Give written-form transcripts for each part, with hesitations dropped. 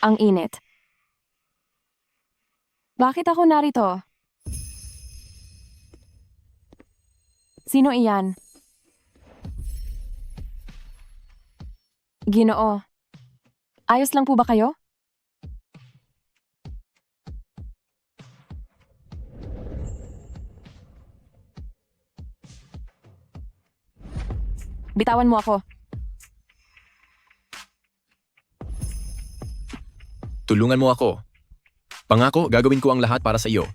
Ang init. Bakit ako narito? Sino iyan? Ginoo. Ayos lang po ba kayo? Bitawan mo ako. Tulungan mo ako. Pangako, gagawin ko ang lahat para sa iyo.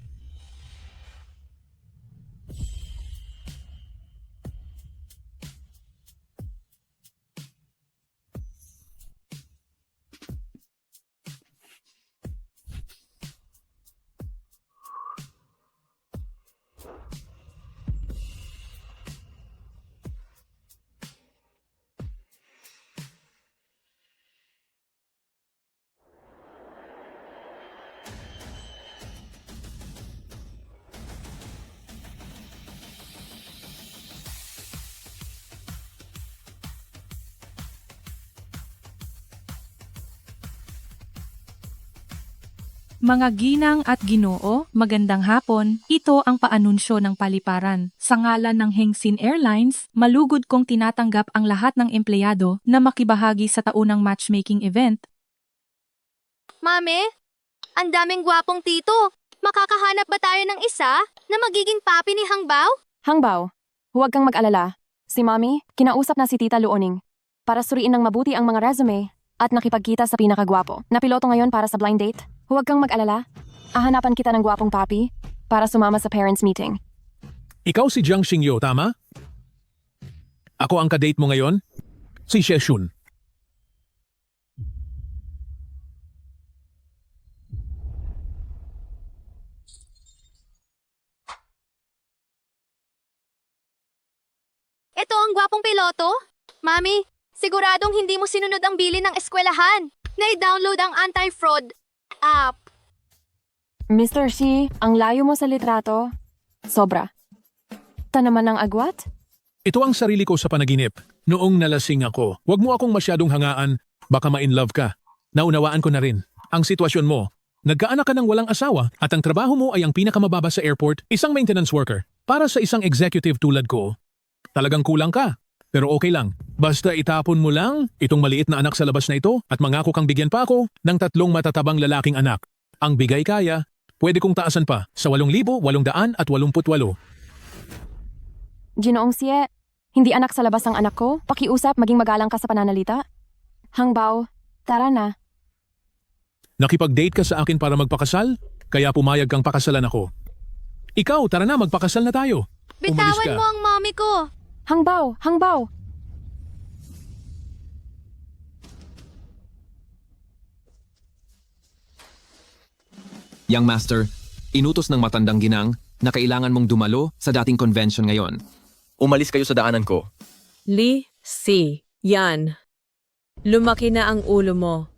Mga ginang at ginoo, magandang hapon. Ito ang paanunsyo ng paliparan. Sa ngalan ng Hengsin Airlines, malugod kong tinatanggap ang lahat ng empleyado na makibahagi sa taunang matchmaking event. Mame, ang daming gwapong tito. Makakahanap ba tayo ng isa na magiging papi ni Hangbaw? Hangbaw, huwag kang mag-alala. Si Mommy, kinausap na si Tita Luoning para suriin ng mabuti ang mga resume at nakipagkita sa pinakagwapo na piloto ngayon para sa blind date. Huwag kang mag-alala. Ahanapan kita ng gwapong papi para sumama sa parents meeting. Ikaw si Jiang Xingyo, tama? Ako ang kadate mo ngayon? Si Sheshun. Ito ang gwapong piloto? Mami, siguradong hindi mo sinunod ang bilin ng eskwelahan. Na-download ang anti-fraud app. Mr. Shi, ang layo mo sa litrato. Sobra. Ta naman ng agwat? Ito ang sarili ko sa panaginip. Noong nalasing ako, huwag mo akong masyadong hangaan, baka ma-inlove ka. Naunawaan ko na rin. Ang sitwasyon mo, nagkaanak ka ng walang asawa at ang trabaho mo ay ang pinakamababa sa airport, isang maintenance worker. Para sa isang executive tulad ko, talagang kulang ka. Pero okay lang. Basta itapon mo lang itong maliit na anak sa labas na ito at mangako kang bigyan pa ako ng 3 matatabang lalaking anak. Ang bigay kaya, pwede kong taasan pa sa 8,888. Ginoong Siye, hindi anak sa labas ang anak ko. Pakiusap, maging magalang ka sa pananalita. Hangbaw, tara na. Nakipag-date ka sa akin para magpakasal, kaya pumayag kang pakasalan ako. Ikaw, tara na, magpakasal na tayo. Umalis Bitawan ka. mo ang mami ko. Hangbaw, hangbaw. Young Master, inutos ng matandang ginang na kailangan mong dumalo sa dating convention ngayon. Umalis kayo sa daanan ko. Li, Si, yan. Lumaki na ang ulo mo.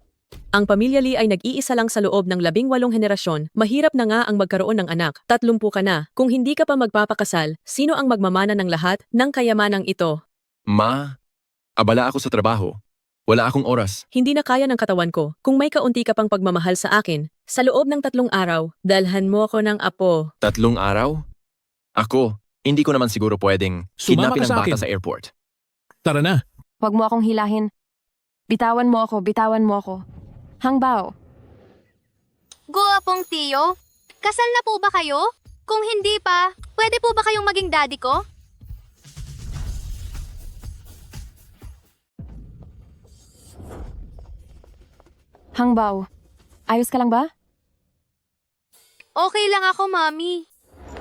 Ang pamilya Li ay nag-iisa lang sa loob ng 18 henerasyon, mahirap na nga ang magkaroon ng anak. 30 ka na. Kung hindi ka pa magpapakasal, sino ang magmamana ng lahat ng kayamanang ito? Ma, abala ako sa trabaho. Wala akong oras. Hindi na kaya ng katawan ko. Kung may kaunti ka pang pagmamahal sa akin, sa loob ng 3 araw, dalhan mo ako ng apo. 3 araw? Ako, hindi ko naman siguro pwedeng Sumama kidnapin ka ang sa bata akin. sa airport. Tara na. Huwag mo akong hilahin. Bitawan mo ako, bitawan mo ako. Hangbaw, Gwapong tiyo, kasal na po ba kayo? Kung hindi pa, pwede po ba kayong maging daddy ko? hangbaw. Ayos ka lang ba? Okay lang ako, mami.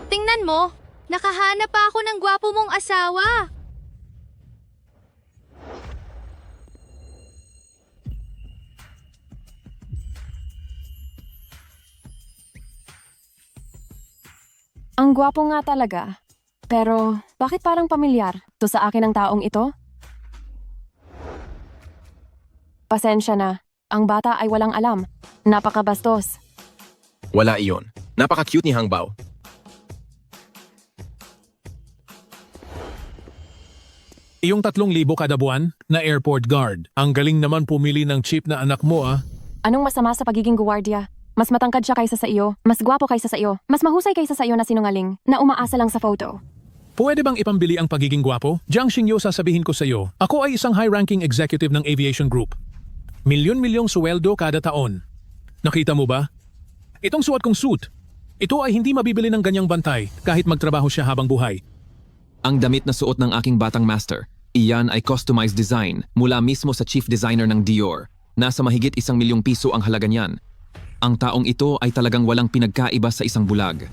Tingnan mo, nakahanap pa ako ng gwapo mong asawa. Ang gwapo nga talaga. Pero, bakit parang pamilyar to sa akin ang taong ito? Pasensya na. Ang bata ay walang alam. Napakabastos. Wala iyon. Napaka-cute ni Hangbaw. Iyong 3,000 kada buwan na airport guard. Ang galing naman pumili ng cheap na anak mo ah. Anong masama sa pagiging guwardiya? Mas matangkad siya kaysa sa iyo, mas gwapo kaysa sa iyo, mas mahusay kaysa sa iyo na sinungaling, na umaasa lang sa photo. Pwede bang ipambili ang pagiging gwapo? Jiang Xingyu, sasabihin ko sa iyo, ako ay isang high-ranking executive ng aviation group. Milyon-milyong sweldo kada taon. Nakita mo ba? Itong suot kong suit. Ito ay hindi mabibili ng ganyang bantay kahit magtrabaho siya habang buhay. Ang damit na suot ng aking batang master, iyan ay customized design mula mismo sa chief designer ng Dior. Nasa mahigit 1 milyong piso ang halaga niyan. Ang taong ito ay talagang walang pinagkaiba sa isang bulag.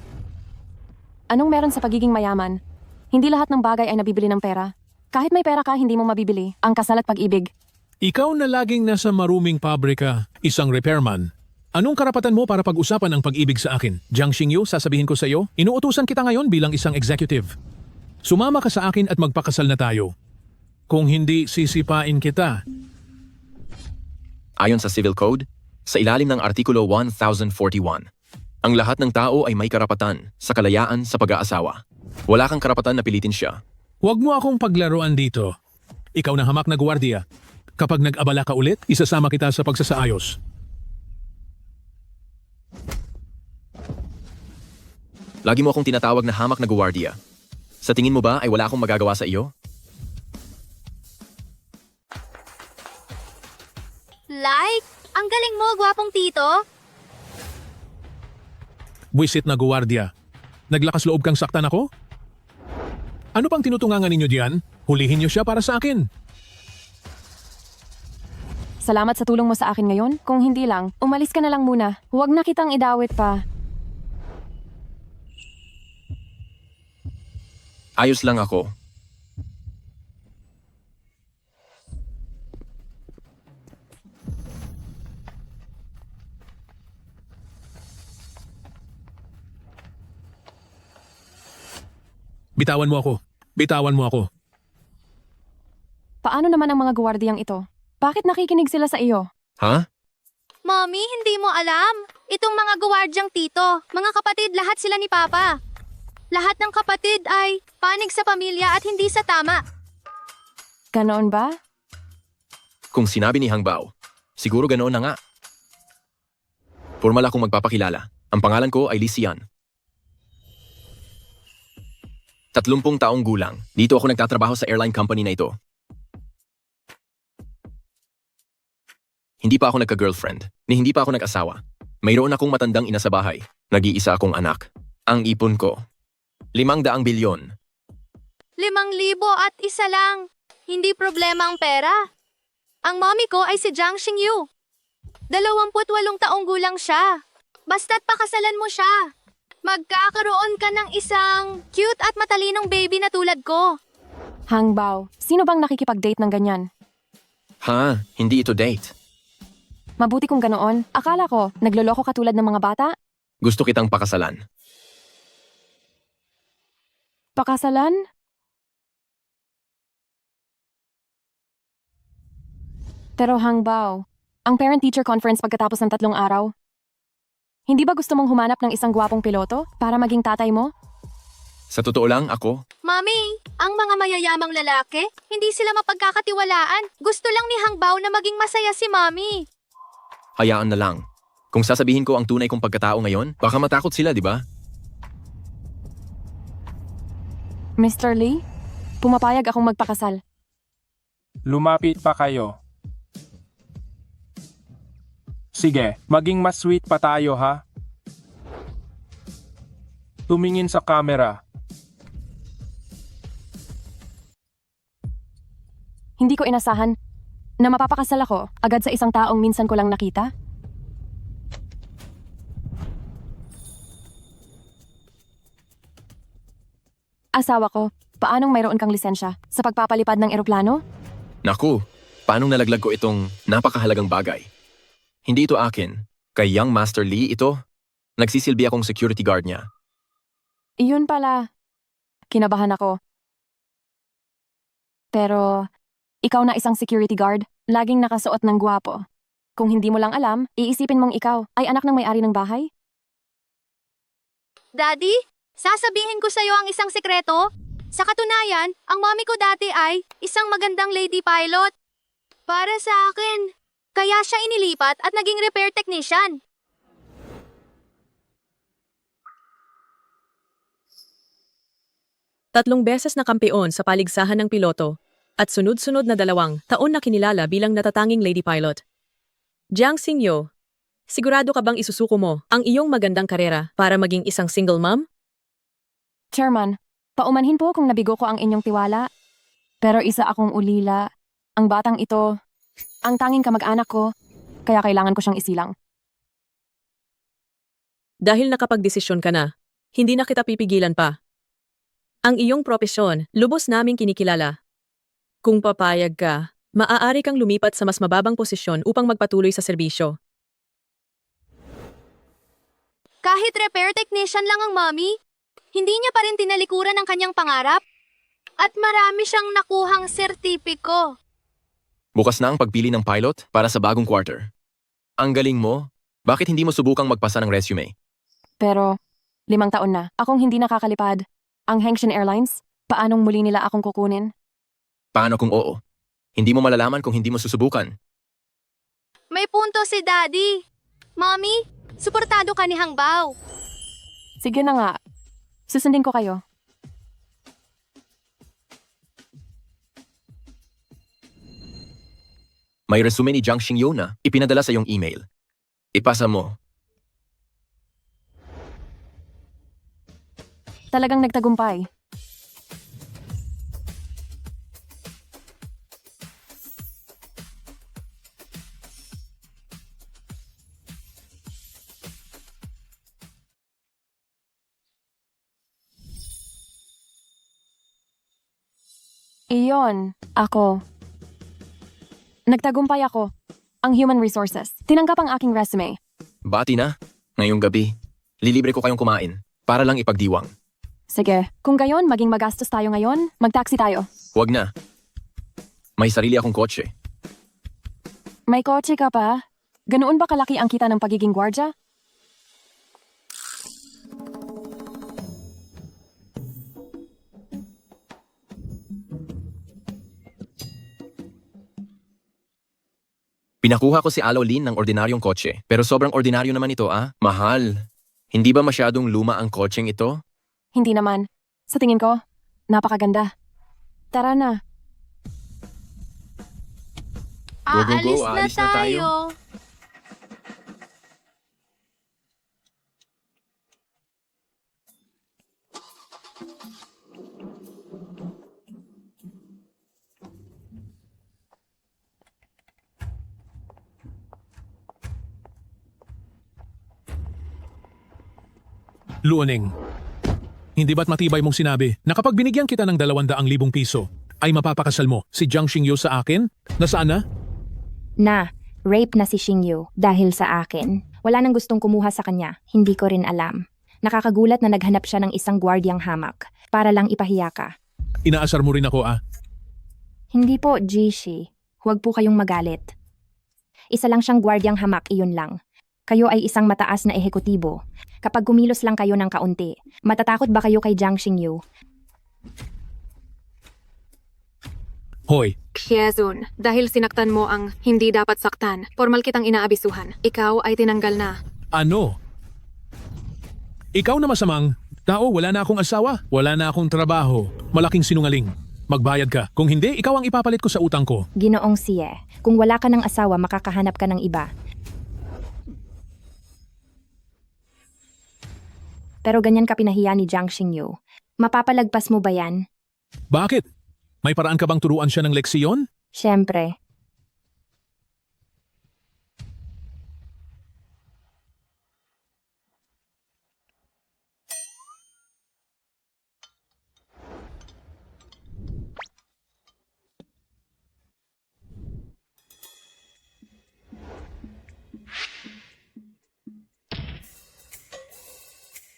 Anong meron sa pagiging mayaman? Hindi lahat ng bagay ay nabibili ng pera. Kahit may pera ka, hindi mo mabibili ang kasal at pag-ibig. Ikaw na laging nasa maruming pabrika, isang repairman. Anong karapatan mo para pag-usapan ang pag-ibig sa akin? Jiang Xingyu, sasabihin ko sa iyo, inuutusan kita ngayon bilang isang executive. Sumama ka sa akin at magpakasal na tayo. Kung hindi, sisipain kita. Ayon sa Civil Code, sa ilalim ng Artikulo 1041, ang lahat ng tao ay may karapatan sa kalayaan sa pag-aasawa. Wala kang karapatan na pilitin siya. Huwag mo akong paglaruan dito. Ikaw na hamak na gwardiya. Kapag nag-abala ka ulit, isasama kita sa pagsasaayos. Lagi mo akong tinatawag na hamak na guwardiya. Sa tingin mo ba ay wala akong magagawa sa iyo? Like? Ang galing mo, gwapong tito. Buwisit na gwardiya. Naglakas loob kang saktan ako? Ano pang tinutungangan ninyo diyan? Hulihin niyo siya para sa akin. Salamat sa tulong mo sa akin ngayon. Kung hindi lang, umalis ka na lang muna. Huwag na kitang idawit pa. Ayos lang ako. Bitawan mo ako. Bitawan mo ako. Paano naman ang mga gwardiyang ito? Bakit nakikinig sila sa iyo? Ha? Mommy, hindi mo alam. Itong mga guwardyang tito, mga kapatid, lahat sila ni Papa. Lahat ng kapatid ay panig sa pamilya at hindi sa tama. Ganoon ba? Kung sinabi ni Hang Bao, siguro ganoon na nga. Formal akong magpapakilala. Ang pangalan ko ay Li Xian. 30 taong gulang. Dito ako nagtatrabaho sa airline company na ito. Hindi pa ako nagka-girlfriend, ni hindi pa ako nag-asawa. Mayroon akong matandang ina sa bahay. Nag-iisa akong anak. Ang ipon ko, 500 bilyon. 5,000 at isa lang. Hindi problema ang pera. Ang mommy ko ay si Jiang Xingyu. 28 taong gulang siya. Basta't pakasalan mo siya. Magkakaroon ka ng isang cute at matalinong baby na tulad ko. Hang Bao, sino bang nakikipag-date ng ganyan? Ha? Hindi ito date. Mabuti kung ganoon. Akala ko, nagloloko ka tulad ng mga bata? Gusto kitang pakasalan. Pakasalan? Pero Hang Bao, ang parent-teacher conference pagkatapos ng 3 araw, hindi ba gusto mong humanap ng isang gwapong piloto para maging tatay mo? Sa totoo lang, ako, Mami, ang mga mayayamang lalaki, hindi sila mapagkakatiwalaan. Gusto lang ni Hang Bao na maging masaya si Mami. hayaan na lang. Kung sasabihin ko ang tunay kong pagkatao ngayon, baka matakot sila, di ba? Mr. Lee, pumapayag akong magpakasal. Lumapit pa kayo. Sige, maging mas sweet pa tayo ha. Tumingin sa camera. Hindi ko inasahan na mapapakasal ako agad sa isang taong minsan ko lang nakita. Asawa ko, paanong mayroon kang lisensya sa pagpapalipad ng eroplano? Naku, paanong nalaglag ko itong napakahalagang bagay? Hindi ito akin. Kay Young Master Lee ito. Nagsisilbi akong security guard niya. Iyon pala. Kinabahan ako. Pero, ikaw na isang security guard, laging nakasuot ng gwapo. Kung hindi mo lang alam, iisipin mong ikaw ay anak ng may-ari ng bahay? Daddy, sasabihin ko sa'yo ang isang sekreto. Sa katunayan, ang mommy ko dati ay isang magandang lady pilot. Para sa akin, Kaya siya inilipat at naging repair technician. Tatlong beses na kampeon sa paligsahan ng piloto at sunod-sunod na 2 taon na kinilala bilang natatanging lady pilot. Jiang Xingyo, sigurado ka bang isusuko mo ang iyong magandang karera para maging isang single mom? Chairman, paumanhin po kung nabigo ko ang inyong tiwala. Pero isa akong ulila. Ang batang ito, ang tanging kamag-anak ko, kaya kailangan ko siyang isilang. Dahil nakapagdesisyon ka na, hindi na kita pipigilan pa. Ang iyong propesyon, lubos naming kinikilala. Kung papayag ka, maaari kang lumipat sa mas mababang posisyon upang magpatuloy sa serbisyo. Kahit repair technician lang ang mommy, hindi niya pa rin tinalikuran ang kanyang pangarap. At marami siyang nakuhang sertipiko. Bukas na ang pagpili ng pilot para sa bagong quarter. Ang galing mo, bakit hindi mo subukang magpasa ng resume? Pero, 5 taon na, akong hindi nakakalipad. Ang Hengxian Airlines, paanong muli nila akong kukunin? Paano kung oo? Hindi mo malalaman kung hindi mo susubukan. May punto si Daddy. Mommy, suportado ka ni Hangbao. Sige na nga, susundin ko kayo. May resume ni Jiang Xingyo na ipinadala sa iyong email. Ipasa mo. Talagang nagtagumpay. Iyon, ako. Nagtagumpay ako. Ang human resources. Tinanggap ang aking resume. Bati na. Ngayong gabi, lilibre ko kayong kumain para lang ipagdiwang. Sige, kung gayon maging magastos tayo ngayon, mag-taxi tayo. Huwag na. May sarili akong kotse. May kotse ka pa? Ganoon ba kalaki ang kita ng pagiging gwardya? Pinakuha ko si Alo Lin ng ordinaryong kotse, pero sobrang ordinaryo naman ito Mahal. Hindi ba masyadong luma ang kotseng ito? Hindi naman. Sa tingin ko, napakaganda. Tara na. Go, go, go. Aalis na Aalis na tayo. tayo. Luoning, hindi ba't matibay mong sinabi na kapag binigyan kita ng 200,000 piso, ay mapapakasal mo si Jiang Xingyo sa akin? Nasaan na? Na, rape na si Xingyu dahil sa akin. Wala nang gustong kumuha sa kanya, hindi ko rin alam. Nakakagulat na naghanap siya ng isang gwardyang hamak para lang ipahiya ka. Inaasar mo rin ako Hindi po, Jishi. Huwag po kayong magalit. Isa lang siyang gwardyang hamak, iyon lang. Kayo ay isang mataas na ehekutibo. Kapag kumilos lang kayo ng kaunti, matatakot ba kayo kay Jiang Xingyu? Hoy, Hyezun, dahil sinaktan mo ang hindi dapat saktan, formal kitang inaabisuhan. Ikaw ay tinanggal na. ano? Ikaw na masamang tao, wala na akong asawa, wala na akong trabaho, malaking sinungaling. Magbayad ka. Kung hindi, ikaw ang ipapalit ko sa utang ko. Ginoong Siye, kung wala ka ng asawa, makakahanap ka ng iba. Pero ganyan ka pinahiya ni Jiang Xingyu. Mapapalagpas mo ba yan? Bakit? May paraan ka bang turuan siya ng leksiyon? Siyempre.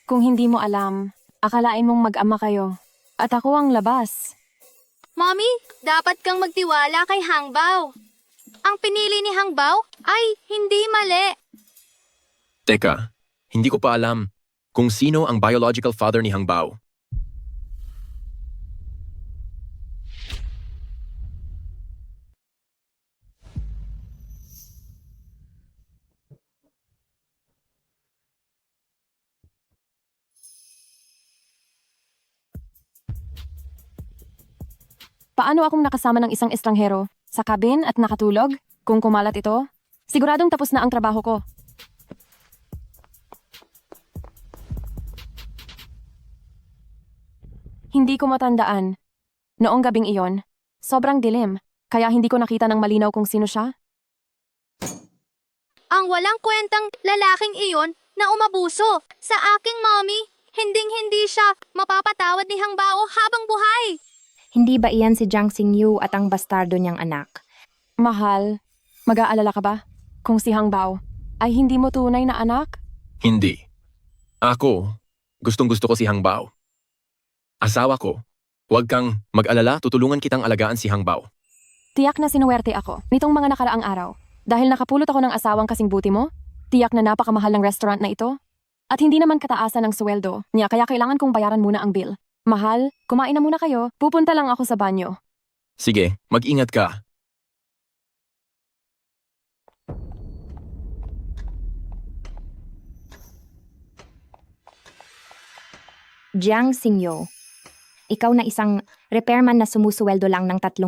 Kung hindi mo alam, akalain mong mag-ama kayo. At ako ang labas. Mommy, dapat kang magtiwala kay Hangbao. Ang pinili ni Hangbao ay hindi mali. Teka, hindi ko pa alam kung sino ang biological father ni Hangbao. Paano akong nakasama ng isang estranghero sa cabin at nakatulog? Kung kumalat ito, siguradong tapos na ang trabaho ko. Hindi ko matandaan. Noong gabing iyon, sobrang dilim, kaya hindi ko nakita ng malinaw kung sino siya. Ang walang kwentang lalaking iyon na umabuso sa aking mommy. Hinding-hindi siya mapapatawad ni Hang Bao habang buhay. Hindi ba iyan si Jiang Xingyu at ang bastardo niyang anak? Mahal, mag-aalala ka ba kung si Hang Bao ay hindi mo tunay na anak? Hindi. Ako, gustong-gusto ko si Hang Bao. Asawa ko. Huwag kang mag-alala, tutulungan kitang alagaan si Hang Bao. Tiyak na sinuwerte ako nitong mga nakaraang araw. Dahil nakapulot ako ng asawang kasing buti mo, tiyak na napakamahal ng restaurant na ito. At hindi naman kataasan ng sweldo niya kaya kailangan kong bayaran muna ang bill. Mahal, kumain na muna kayo, pupunta lang ako sa banyo. Sige, mag-ingat ka. Jiang Xingyu, ikaw na isang repairman na sumusuweldo lang ng 3,000.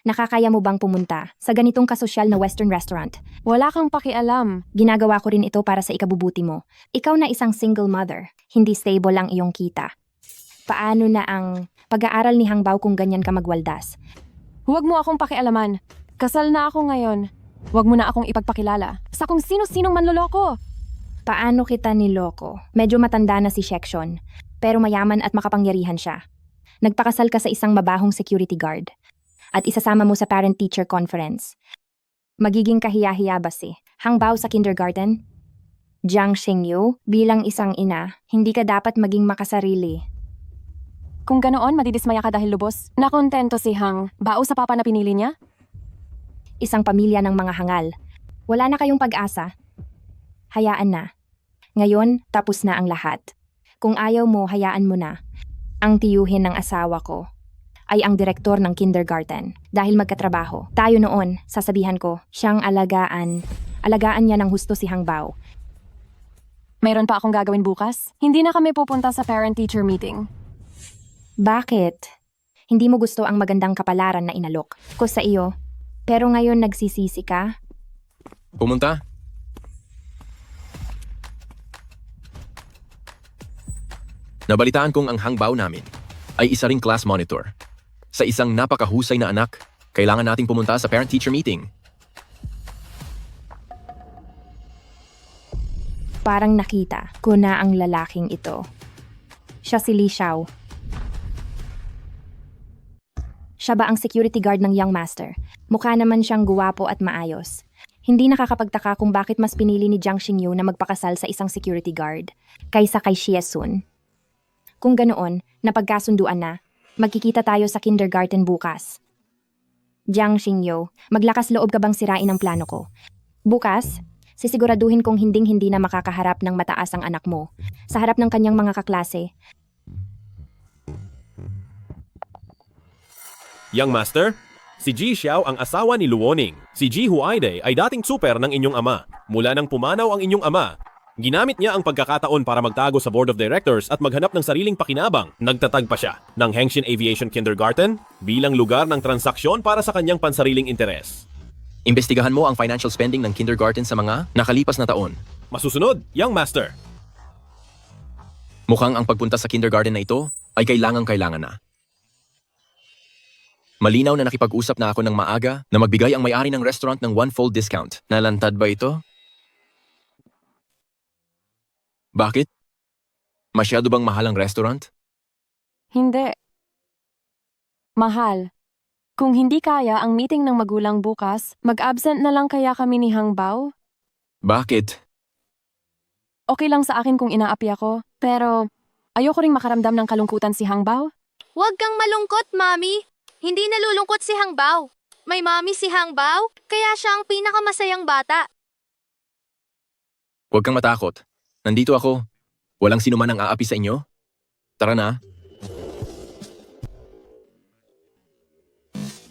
Nakakaya mo bang pumunta sa ganitong kasosyal na Western restaurant? Wala kang pakialam. Ginagawa ko rin ito para sa ikabubuti mo. Ikaw na isang single mother, hindi stable ang iyong kita. Paano na ang pag-aaral ni Hang Bao kung ganyan ka magwaldas? Huwag mo akong pakialaman. Kasal na ako ngayon. Huwag mo na akong ipagpakilala sa kung sino-sinong manloloko. Paano kita niloko? Medyo matanda na si Shekshon, pero mayaman at makapangyarihan siya. Nagpakasal ka sa isang mabahong security guard at isasama mo sa parent-teacher conference. Magiging kahiya-hiya ba si Hang Bao sa kindergarten? Jiang Xingyu, bilang isang ina, hindi ka dapat maging makasarili. Kung ganoon, madidismaya ka dahil lubos. Nakontento si Hang Bao sa papa na pinili niya? Isang pamilya ng mga hangal. Wala na kayong pag-asa. Hayaan na. Ngayon, tapos na ang lahat. Kung ayaw mo, hayaan mo na. Ang tiyuhin ng asawa ko ay ang direktor ng kindergarten. Dahil magkatrabaho. Tayo noon, sasabihan ko, siyang alagaan. Alagaan niya ng husto si Hang Bao. Mayroon pa akong gagawin bukas. Hindi na kami pupunta sa parent-teacher meeting. Bakit? Hindi mo gusto ang magandang kapalaran na inalok ko sa iyo, pero ngayon nagsisisi ka? Pumunta? Nabalitaan kong ang Hang Bao namin ay isa ring class monitor. Sa isang napakahusay na anak, kailangan nating pumunta sa parent-teacher meeting. Parang nakita ko na ang lalaking ito. Siya si Li Xiao. Siya ba ang security guard ng Young Master? Mukha naman siyang guwapo at maayos. Hindi nakakapagtaka kung bakit mas pinili ni Jiang Xingyu na magpakasal sa isang security guard kaysa kay Xie Sun. Kung ganoon, napagkasunduan na, magkikita tayo sa kindergarten bukas. Jiang Xingyu, maglakas loob ka bang sirain ang plano ko? Bukas, sisiguraduhin kong hinding-hindi na makakaharap ng mataas ang anak mo sa harap ng kanyang mga kaklase. Young Master, si Ji Xiao ang asawa ni Luoning. Si Ji Huaide ay dating super ng inyong ama. Mula nang pumanaw ang inyong ama, ginamit niya ang pagkakataon para magtago sa Board of Directors at maghanap ng sariling pakinabang. Nagtatag pa siya ng Hengxin Aviation Kindergarten bilang lugar ng transaksyon para sa kanyang pansariling interes. Imbestigahan mo ang financial spending ng kindergarten sa mga nakalipas na taon. Masusunod, Young Master. Mukhang ang pagpunta sa kindergarten na ito ay kailangan na. Malinaw na nakipag-usap na ako ng maaga na magbigay ang may-ari ng restaurant ng one-fold discount. Nalantad ba ito? Bakit? Masyado bang mahal ang restaurant? Hindi. Mahal. Kung hindi kaya ang meeting ng magulang bukas, mag-absent na lang kaya kami ni Hang Bao? Bakit? Okay lang sa akin kung inaapi ako, pero ayoko ring makaramdam ng kalungkutan si Hang Bao. Huwag kang malungkot, Mami. Hindi nalulungkot si Hang Bao. May mami si Hang Bao, kaya siya ang pinakamasayang bata. Huwag kang matakot. Nandito ako. Walang sino man ang aapi sa inyo. Tara na.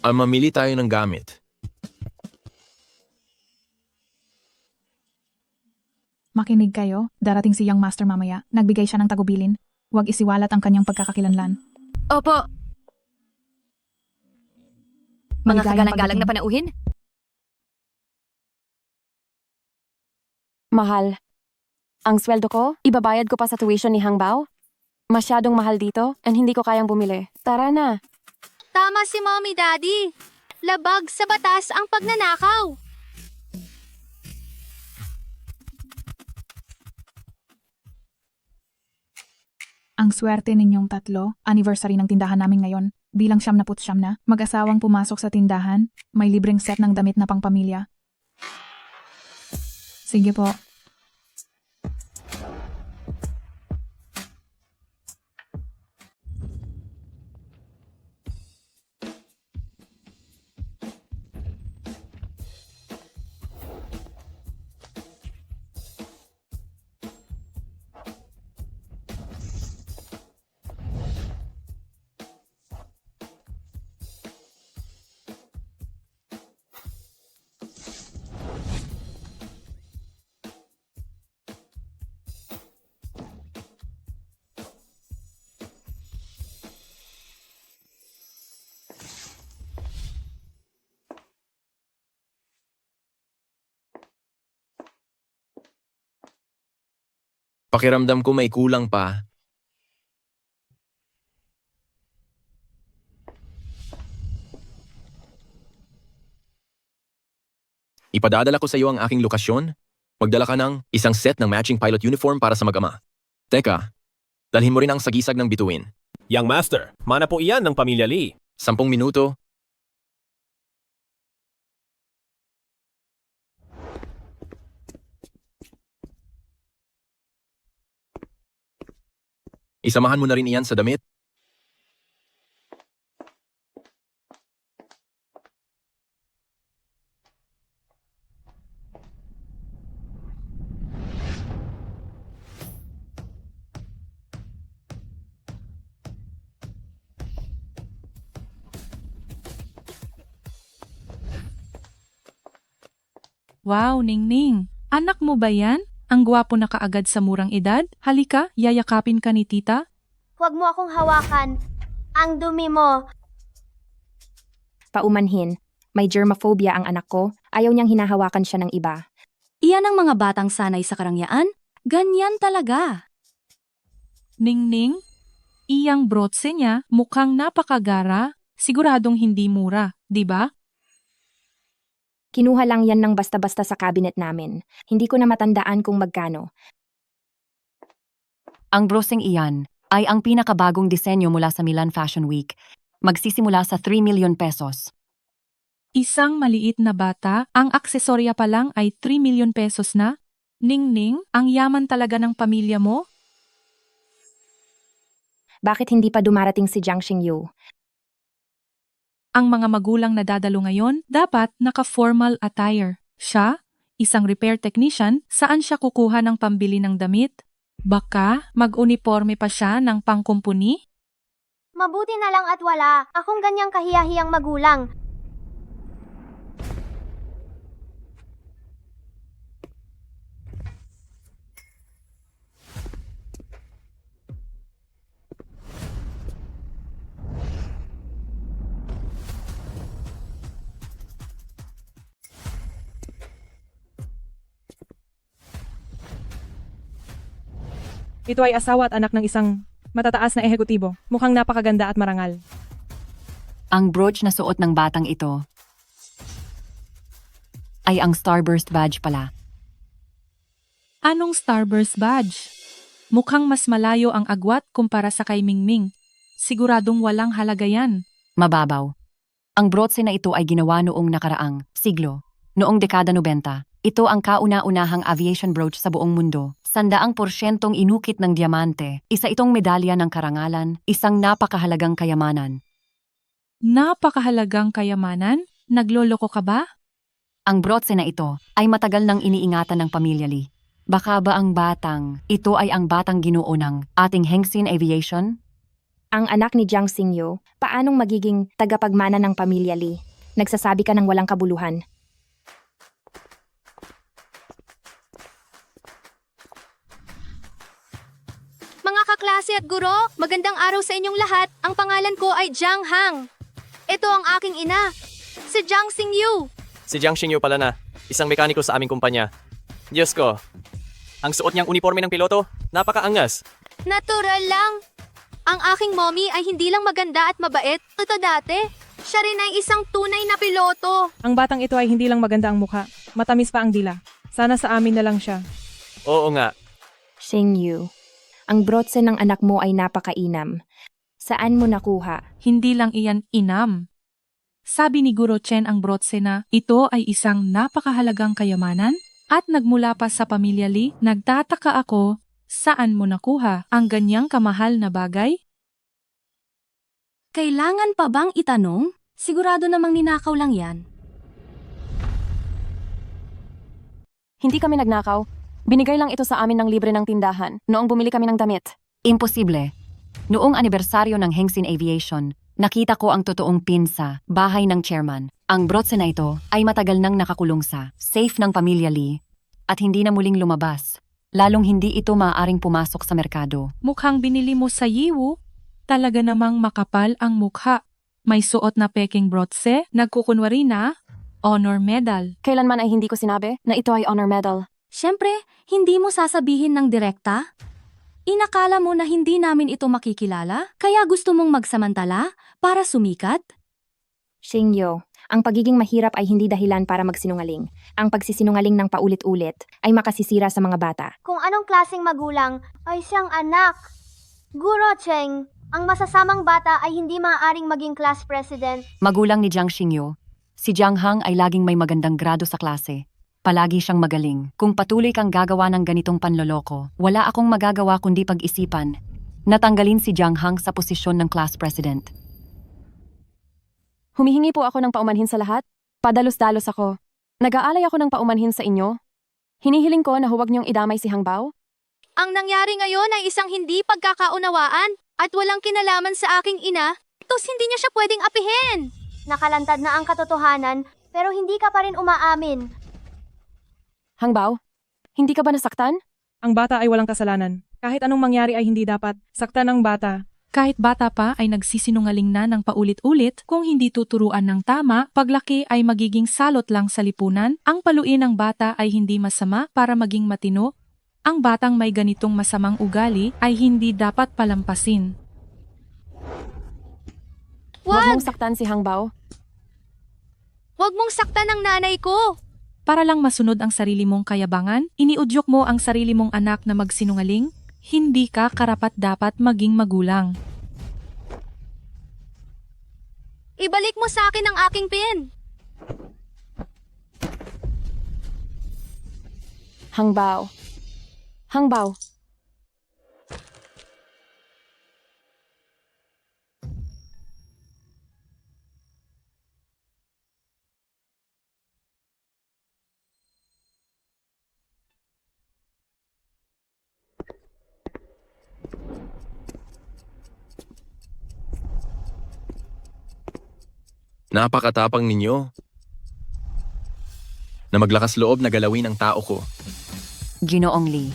Mamili tayo ng gamit. Makinig kayo, darating si Young Master mamaya. Nagbigay siya ng tagubilin. Huwag isiwalat ang kanyang pagkakakilanlan. Opo. Mga Maligayang kagalang-galang na pagdating. panauhin? Mahal. Ang sweldo ko, ibabayad ko pa sa tuition ni Hangbao. Masyadong mahal dito and hindi ko kayang bumili. Tara na. Tama si Mommy Daddy. Labag sa batas ang pagnanakaw. Ang swerte ninyong tatlo, anniversary ng tindahan namin ngayon. Bilang 79 na, mag-asawang pumasok sa tindahan, may libreng set ng damit na pangpamilya. Sige po. Pakiramdam ko may kulang pa. Ipadadala ko sa iyo ang aking lokasyon. Magdala ka ng isang set ng matching pilot uniform para sa mag-ama. Teka, dalhin mo rin ang sagisag ng bituin. Young Master, mana po iyan ng Pamilya Lee. 10 minuto. Isamahan mo na rin iyan sa damit. Wow, Ningning. Anak mo ba yan? Ang gwapo na kaagad sa murang edad? Halika, yayakapin ka ni tita. Huwag mo akong hawakan. Ang dumi mo. Paumanhin. May germophobia ang anak ko. Ayaw niyang hinahawakan siya ng iba. Iyan ang mga batang sanay sa karangyaan. Ganyan talaga. Ningning, iyang brotse niya mukhang napakagara. Siguradong hindi mura, di ba? Kinuha lang yan ng basta-basta sa cabinet namin. Hindi ko na matandaan kung magkano. Ang brosing iyan ay ang pinakabagong disenyo mula sa Milan Fashion Week. Magsisimula sa 3 million pesos. Isang maliit na bata, ang aksesorya pa lang ay 3 million pesos na. Ningning, ang yaman talaga ng pamilya mo? Bakit hindi pa dumarating si Jiang Xingyu? Ang mga magulang na dadalo ngayon, dapat naka-formal attire. Siya, isang repair technician, saan siya kukuha ng pambili ng damit? Baka mag-uniforme pa siya ng pangkumpuni? Mabuti na lang at wala. Akong ganyang kahiyahiyang magulang. Ito ay asawa at anak ng isang matataas na ehekutibo. Mukhang napakaganda at marangal. Ang brooch na suot ng batang ito ay ang Starburst badge pala. Anong Starburst badge? Mukhang mas malayo ang agwat kumpara sa kay Mingming. Siguradong walang halaga yan. Mababaw. Ang brotse na ito ay ginawa noong nakaraang siglo, noong dekada 90. Ito ang kauna-unahang aviation brooch sa buong mundo. 100% inukit ng diamante. Isa itong medalya ng karangalan, isang napakahalagang kayamanan. Napakahalagang kayamanan? Nagloloko ka ba? Ang brotse na ito ay matagal nang iniingatan ng pamilya Lee. Baka ba ang batang, ito ay ang batang ginoo ng ating Hengsin Aviation? Ang anak ni Jiang Xingyu, paanong magiging tagapagmana ng pamilya Lee? Nagsasabi ka ng walang kabuluhan. Mga kaklase at guro, magandang araw sa inyong lahat. Ang pangalan ko ay Jiang Hang. Ito ang aking ina. si Jiang Xingyu. Si Jiang Xingyu pala na, isang mekaniko sa aming kumpanya. Diyos ko, ang suot niyang uniforme ng piloto, napakaangas. Natural lang. Ang aking mommy ay hindi lang maganda at mabait. Ito dati. Siya rin ay isang tunay na piloto. Ang batang ito ay hindi lang maganda ang mukha, matamis pa ang dila. Sana sa amin na lang siya. Oo nga, Xingyu, ang brotse ng anak mo ay napakainam. Saan mo nakuha? Hindi lang iyan inam. Sabi ni Guro Chen ang brotse na ito ay isang napakahalagang kayamanan at nagmula pa sa pamilya Li. Nagtataka ako, saan mo nakuha ang ganyang kamahal na bagay? Kailangan pa bang itanong? Sigurado namang ninakaw lang yan. Hindi kami nagnakaw. Binigay lang ito sa amin ng libre ng tindahan noong bumili kami ng damit. Imposible. Noong anibersaryo ng Hengsin Aviation, nakita ko ang totoong pin sa bahay ng chairman. Ang brotse na ito ay matagal nang nakakulong sa safe ng pamilya Lee at hindi na muling lumabas. Lalong hindi ito maaaring pumasok sa merkado. Mukhang binili mo sa Yiwu. Talaga namang makapal ang mukha. May suot na peking brotse, nagkukunwari na honor medal. Kailanman ay hindi ko sinabi na ito ay honor medal. Siyempre, hindi mo sasabihin ng direkta. Inakala mo na hindi namin ito makikilala, kaya gusto mong magsamantala para sumikat? Xingyu, ang pagiging mahirap ay hindi dahilan para magsinungaling. Ang pagsisinungaling ng paulit-ulit ay makasisira sa mga bata. Kung anong klaseng magulang ay siyang anak. Guro Cheng, ang masasamang bata ay hindi maaaring maging class president. Magulang ni Jiang Xingyu. Si Jiang Hang ay laging may magandang grado sa klase. Palagi siyang magaling. Kung patuloy kang gagawa ng ganitong panloloko, wala akong magagawa kundi pag-isipan. Natanggalin si Jiang Hang sa posisyon ng class president. Humihingi po ako ng paumanhin sa lahat. Padalos-dalos ako. Nag-aalay ako ng paumanhin sa inyo. Hinihiling ko na huwag niyong idamay si Hang Bao. Ang nangyari ngayon ay isang hindi pagkakaunawaan at walang kinalaman sa aking ina, tos hindi niya siya pwedeng apihin. Nakalantad na ang katotohanan, pero hindi ka pa rin umaamin. Hang Bao, hindi ka ba nasaktan? Ang bata ay walang kasalanan. Kahit anong mangyari ay hindi dapat saktan ang bata. Kahit bata pa ay nagsisinungaling na ng paulit-ulit kung hindi tuturuan ng tama, paglaki ay magiging salot lang sa lipunan. Ang paluin ng bata ay hindi masama para maging matino. Ang batang may ganitong masamang ugali ay hindi dapat palampasin. Huwag mong saktan si Hang Bao. Huwag mong saktan ang nanay ko. Para lang masunod ang sarili mong kayabangan, iniudyok mo ang sarili mong anak na magsinungaling, hindi ka karapat-dapat maging magulang. Ibalik mo sa akin ang aking pin. Hang Bao. Hang Bao. Napakatapang ninyo na maglakas loob na galawin ang tao ko. Ginoong Lee.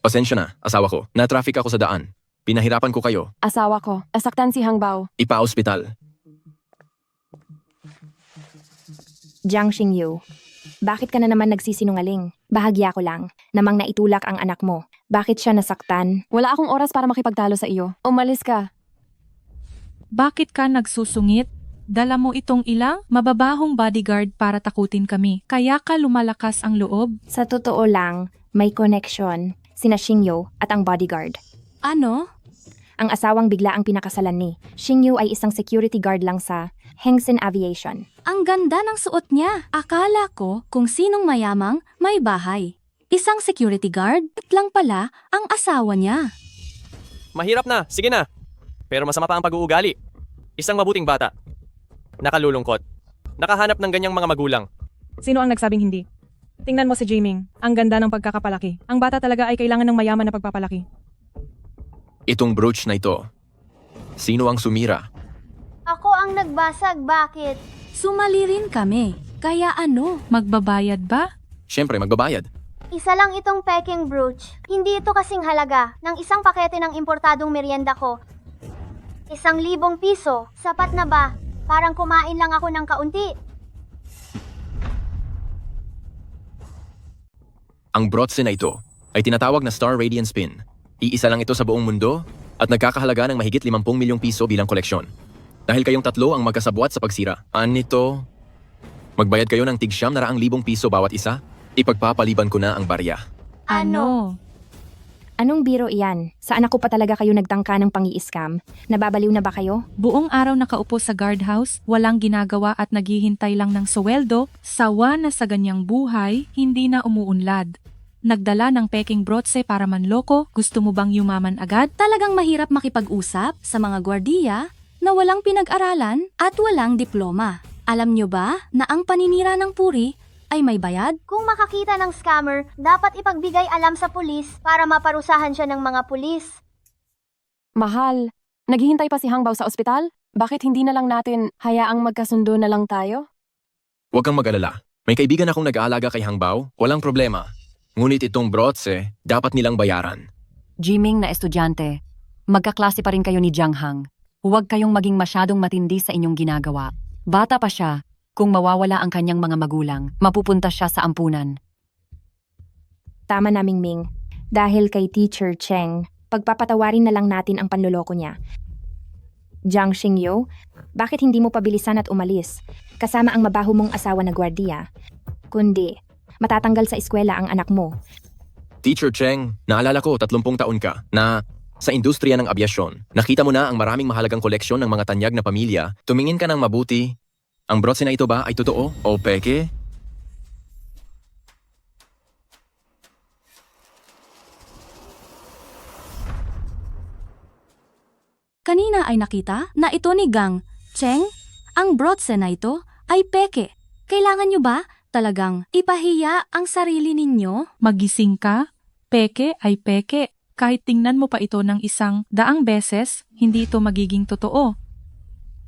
Pasensya na, asawa ko. Na-traffic ako sa daan. Pinahirapan ko kayo. Asawa ko. Nasaktan si Hang Bao. Ipa-ospital. Jiang Xingyu, bakit ka na naman nagsisinungaling? Bahagya ko lang, namang naitulak ang anak mo. Bakit siya nasaktan? Wala akong oras para makipagtalo sa iyo. Umalis ka. Bakit ka nagsusungit? Dala mo itong ilang mababahong bodyguard para takutin kami. Kaya ka lumalakas ang loob. Sa totoo lang, may connection sina Xingyu at ang bodyguard. Ano? Ang asawang bigla ang pinakasalan ni. Xingyu ay isang security guard lang sa Hengsin Aviation. Ang ganda ng suot niya. Akala ko kung sinong mayamang may bahay. Isang security guard lang pala ang asawa niya. mahirap na, sige na. Pero masama pa ang pag-uugali. Isang mabuting bata. Nakalulungkot. Nakahanap ng ganyang mga magulang. Sino ang nagsabing hindi? Tingnan mo si Jiming. Ang ganda ng pagkakapalaki. Ang bata talaga ay kailangan ng mayaman na pagpapalaki. Itong brooch na ito. Sino ang sumira? Ako ang nagbasag, bakit? Sumali rin kami. Kaya ano? Magbabayad ba? Siyempre, magbabayad. Isa lang itong peking brooch. Hindi ito kasing halaga ng isang pakete ng importadong merienda ko. 1,000 piso. Sapat na ba? Parang kumain lang ako ng kaunti. Ang brotse na ito ay tinatawag na Star Radiant Spin. Iisa lang ito sa buong mundo at nagkakahalaga ng mahigit 50 milyong piso bilang koleksyon. Dahil kayong tatlo ang magkasabwat sa pagsira. Nito, magbayad kayo ng tig 900,000 piso bawat isa, ipagpapaliban ko na ang barya. Ano? Anong biro iyan? Sa anak ko pa talaga kayo nagtangka ng pangi-scam? Nababaliw na ba kayo? Buong araw nakaupo sa guardhouse, walang ginagawa at naghihintay lang ng sweldo, sawa na sa ganyang buhay, hindi na umuunlad. Nagdala ng peking brotse para manloko, gusto mo bang yumaman agad? Talagang mahirap makipag-usap sa mga gwardiya na walang pinag-aralan at walang diploma. Alam nyo ba na ang paninira ng puri ay may bayad? Kung makakita ng scammer, dapat ipagbigay alam sa pulis para maparusahan siya ng mga pulis. Mahal, naghihintay pa si Hangbao sa ospital? Bakit hindi na lang natin hayaang magkasundo na lang tayo? Huwag kang mag-alala. May kaibigan akong nag-aalaga kay Hangbao, walang problema. Ngunit itong brotse, dapat nilang bayaran. Jiming na estudyante, magkaklase pa rin kayo ni Jiang Hang. Huwag kayong maging masyadong matindi sa inyong ginagawa. Bata pa siya, kung mawawala ang kanyang mga magulang, mapupunta siya sa ampunan. Tama na, Ming. Dahil kay Teacher Cheng, pagpapatawarin na lang natin ang panloloko niya. Jiang Xingyu, bakit hindi mo pabilisan at umalis? Kasama ang mabaho mong asawa na gwardiya. Kundi, matatanggal sa eskwela ang anak mo. Teacher Cheng, naalala ko 30 taon ka na sa industriya ng abyasyon. Nakita mo na ang maraming mahalagang koleksyon ng mga tanyag na pamilya. Tumingin ka ng mabuti. Ang brotse na ito ba ay totoo o peke? Kanina ay nakita na ito ni Gang Cheng. Ang brotse na ito ay peke. Kailangan nyo ba talagang ipahiya ang sarili ninyo? Magising ka? Peke ay peke. Kahit tingnan mo pa ito ng 100 beses, hindi ito magiging totoo.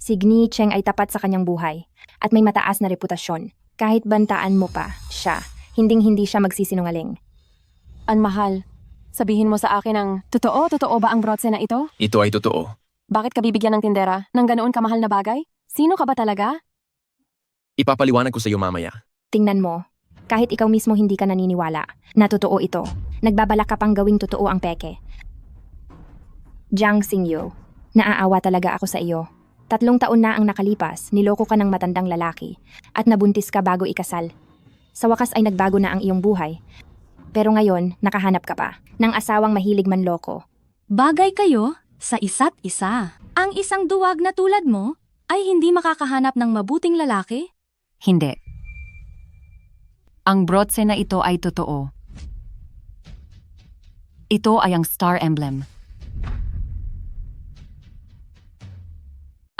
Si Gni Cheng ay tapat sa kanyang buhay at may mataas na reputasyon. Kahit bantaan mo pa siya, hinding-hindi siya magsisinungaling. An mahal, sabihin mo sa akin ang totoo ba ang brotse na ito? Ito ay totoo. Bakit ka bibigyan ng tindera ng ganoon kamahal na bagay? Sino ka ba talaga? Ipapaliwanag ko sa iyo mamaya. Tingnan mo, kahit ikaw mismo hindi ka naniniwala na totoo ito, nagbabalak ka pang gawing totoo ang peke. Jiang Xingyu, naaawa talaga ako sa iyo. 3 taon na ang nakalipas, niloko ka ng matandang lalaki at nabuntis ka bago ikasal. Sa wakas ay nagbago na ang iyong buhay. Pero ngayon, nakahanap ka pa ng asawang mahilig manloko. Bagay kayo sa isa't isa. Ang isang duwag na tulad mo ay hindi makakahanap ng mabuting lalaki? Hindi. Ang brotse na ito ay totoo. Ito ay ang star emblem.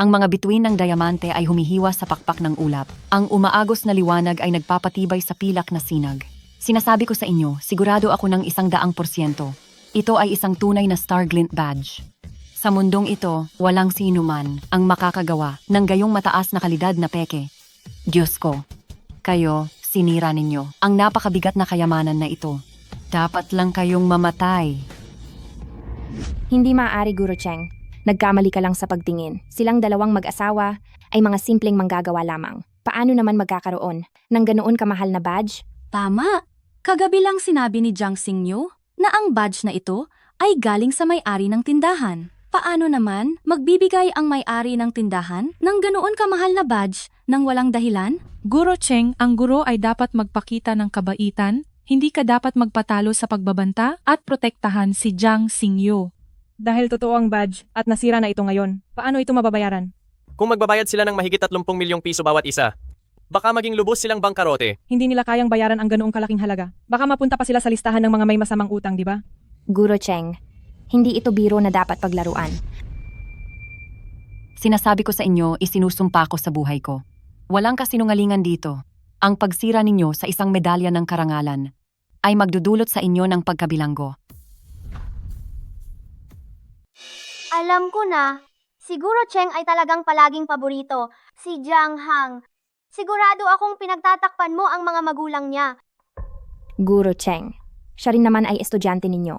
Ang mga bituin ng diamante ay humihiwa sa pakpak ng ulap. Ang umaagos na liwanag ay nagpapatibay sa pilak na sinag. Sinasabi ko sa inyo, sigurado ako ng 100%. Ito ay isang tunay na Starglint badge. Sa mundong ito, walang sinuman ang makakagawa ng gayong mataas na kalidad na peke. Diyos ko, kayo, sinira ninyo ang napakabigat na kayamanan na ito. Dapat lang kayong mamatay. Hindi maaari, Guro Cheng. Nagkamali ka lang sa pagtingin. Silang dalawang mag-asawa ay mga simpleng manggagawa lamang. Paano naman magkakaroon ng ganoon kamahal na badge? Tama. Kagabi lang sinabi ni Jiang Xingyu na ang badge na ito ay galing sa may-ari ng tindahan. Paano naman magbibigay ang may-ari ng tindahan ng ganoon kamahal na badge nang walang dahilan? Guro Cheng, ang guro ay dapat magpakita ng kabaitan, hindi ka dapat magpatalo sa pagbabanta at protektahan si Jiang Xingyu. Dahil totoo ang badge at nasira na ito ngayon, paano ito mababayaran? Kung magbabayad sila ng mahigit 30 milyong piso bawat isa, baka maging lubos silang bangkarote. Hindi nila kayang bayaran ang ganoong kalaking halaga. Baka mapunta pa sila sa listahan ng mga may masamang utang, di ba? Guro Cheng, hindi ito biro na dapat paglaruan. Sinasabi ko sa inyo, isinusumpa ko sa buhay ko. Walang kasinungalingan dito. Ang pagsira ninyo sa isang medalya ng karangalan ay magdudulot sa inyo ng pagkabilanggo. Alam ko na. Siguro Cheng ay talagang palaging paborito. Si Jiang Hang. Sigurado akong pinagtatakpan mo ang mga magulang niya. Guro Cheng. Siya rin naman ay estudyante ninyo.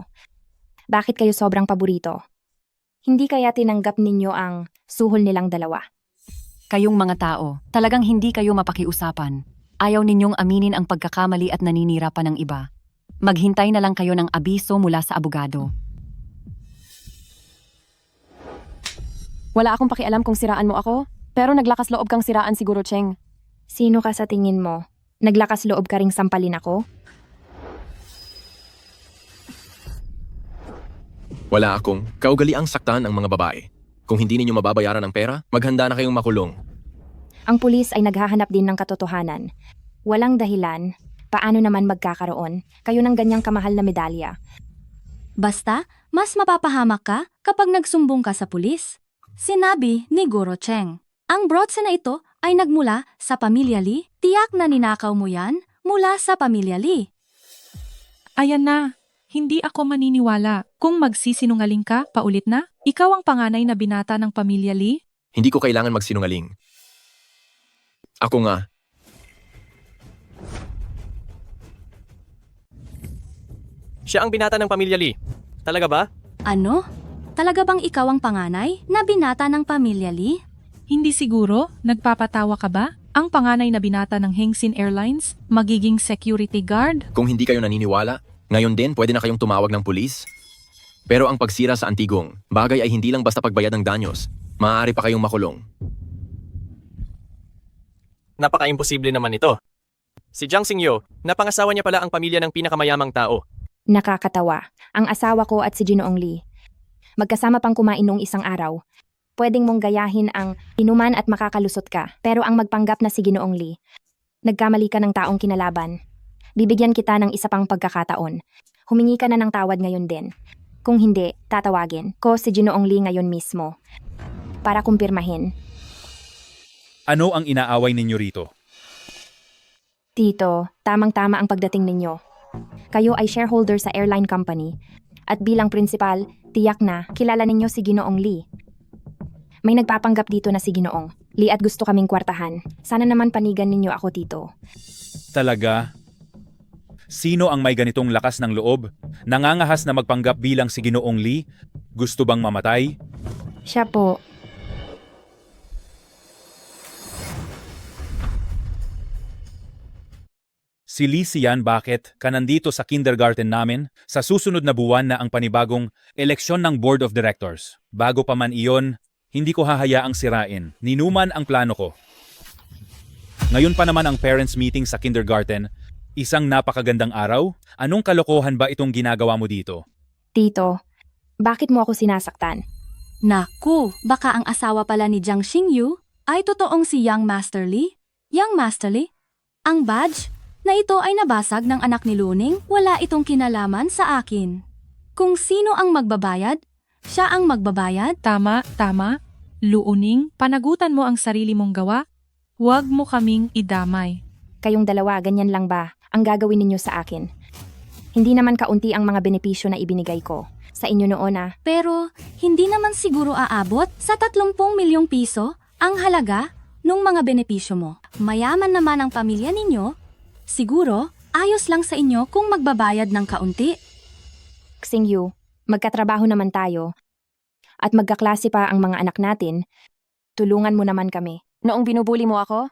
Bakit kayo sobrang paborito? Hindi kaya tinanggap ninyo ang suhol nilang dalawa? Kayong mga tao, talagang hindi kayo mapakiusapan. Ayaw ninyong aminin ang pagkakamali at naninira pa ng iba. Maghintay na lang kayo ng abiso mula sa abogado. Wala akong pakialam kung siraan mo ako, pero naglakas loob kang siraan si Guro Cheng. Sino ka sa tingin mo? Naglakas loob ka ring sampalin ako? Wala akong kaugaliang saktan ang mga babae. Kung hindi ninyo mababayaran ang pera, maghanda na kayong makulong. Ang pulis ay naghahanap din ng katotohanan. Walang dahilan. Paano naman magkakaroon kayo ng ganyang kamahal na medalya? Basta, mas mapapahamak ka kapag nagsumbong ka sa pulis. Sinabi ni Guro Cheng. Ang brotse na ito ay nagmula sa pamilya Lee. Tiyak na ninakaw mo yan mula sa pamilya Lee. Ayan na, hindi ako maniniwala. Kung magsisinungaling ka, paulit na, ikaw ang panganay na binata ng pamilya Lee? Hindi ko kailangan magsinungaling. Ako nga. Siya ang binata ng pamilya Lee. Talaga ba? Ano? Talaga bang ikaw ang panganay na binata ng pamilya Lee? Hindi siguro, nagpapatawa ka ba? Ang panganay na binata ng Hengsin Airlines, magiging security guard? Kung hindi kayo naniniwala, ngayon din pwede na kayong tumawag ng pulis. Pero ang pagsira sa antigong bagay ay hindi lang basta pagbayad ng danyos. Maaari pa kayong makulong. Napaka-imposible naman ito. Si Jiang Xingyu, napangasawa niya pala ang pamilya ng pinakamayamang tao. Nakakatawa. Ang asawa ko at si Ginoong Lee. Magkasama pang kumain noong isang araw. Pwedeng mong gayahin ang inuman at makakalusot ka. Pero ang magpanggap na si Ginoong Lee, nagkamali ka ng taong kinalaban. Bibigyan kita ng isa pang pagkakataon. Humingi ka na ng tawad ngayon din. Kung hindi, tatawagin ko si Ginoong Lee ngayon mismo. Para kumpirmahin. Ano ang inaaway ninyo rito? Tito, tamang-tama ang pagdating ninyo. Kayo ay shareholder sa airline company. At bilang principal, tiyak na kilala ninyo si Ginoong Lee. May nagpapanggap dito na si Ginoong Lee at gusto kaming kwartahan. Sana naman panigan ninyo ako, Tito. Talaga? Sino ang may ganitong lakas ng loob? Nangangahas na magpanggap bilang si Ginoong Lee? Gusto bang mamatay? Siya po. Si Lee Sian, bakit ka nandito sa kindergarten namin? Sa susunod na buwan na ang panibagong eleksyon ng Board of Directors. Bago pa man iyon, hindi ko hahayaang sirain. Ninuman ang plano ko. Ngayon pa naman ang parents meeting sa kindergarten. Isang napakagandang araw. Anong kalokohan ba itong ginagawa mo dito? Tito, bakit mo ako sinasaktan? Naku, baka ang asawa pala ni Jiang Xingyu ay totoong si Young Master Lee? Young Master Lee? Ang badge na ito ay nabasag ng anak ni Luning, wala itong kinalaman sa akin. Kung sino ang magbabayad, siya ang magbabayad. Tama, tama. Luuning, panagutan mo ang sarili mong gawa. Huwag mo kaming idamay. Kayong dalawa, ganyan lang ba ang gagawin ninyo sa akin? Hindi naman kaunti ang mga benepisyo na ibinigay ko sa inyo noon. Pero hindi naman siguro aabot sa 30 milyong piso ang halaga ng mga benepisyo mo. Mayaman naman ang pamilya ninyo. Siguro, ayos lang sa inyo kung magbabayad ng kaunti. Xingyu, magkatrabaho naman tayo. At magkaklase pa ang mga anak natin. Tulungan mo naman kami. Noong binubuli mo ako,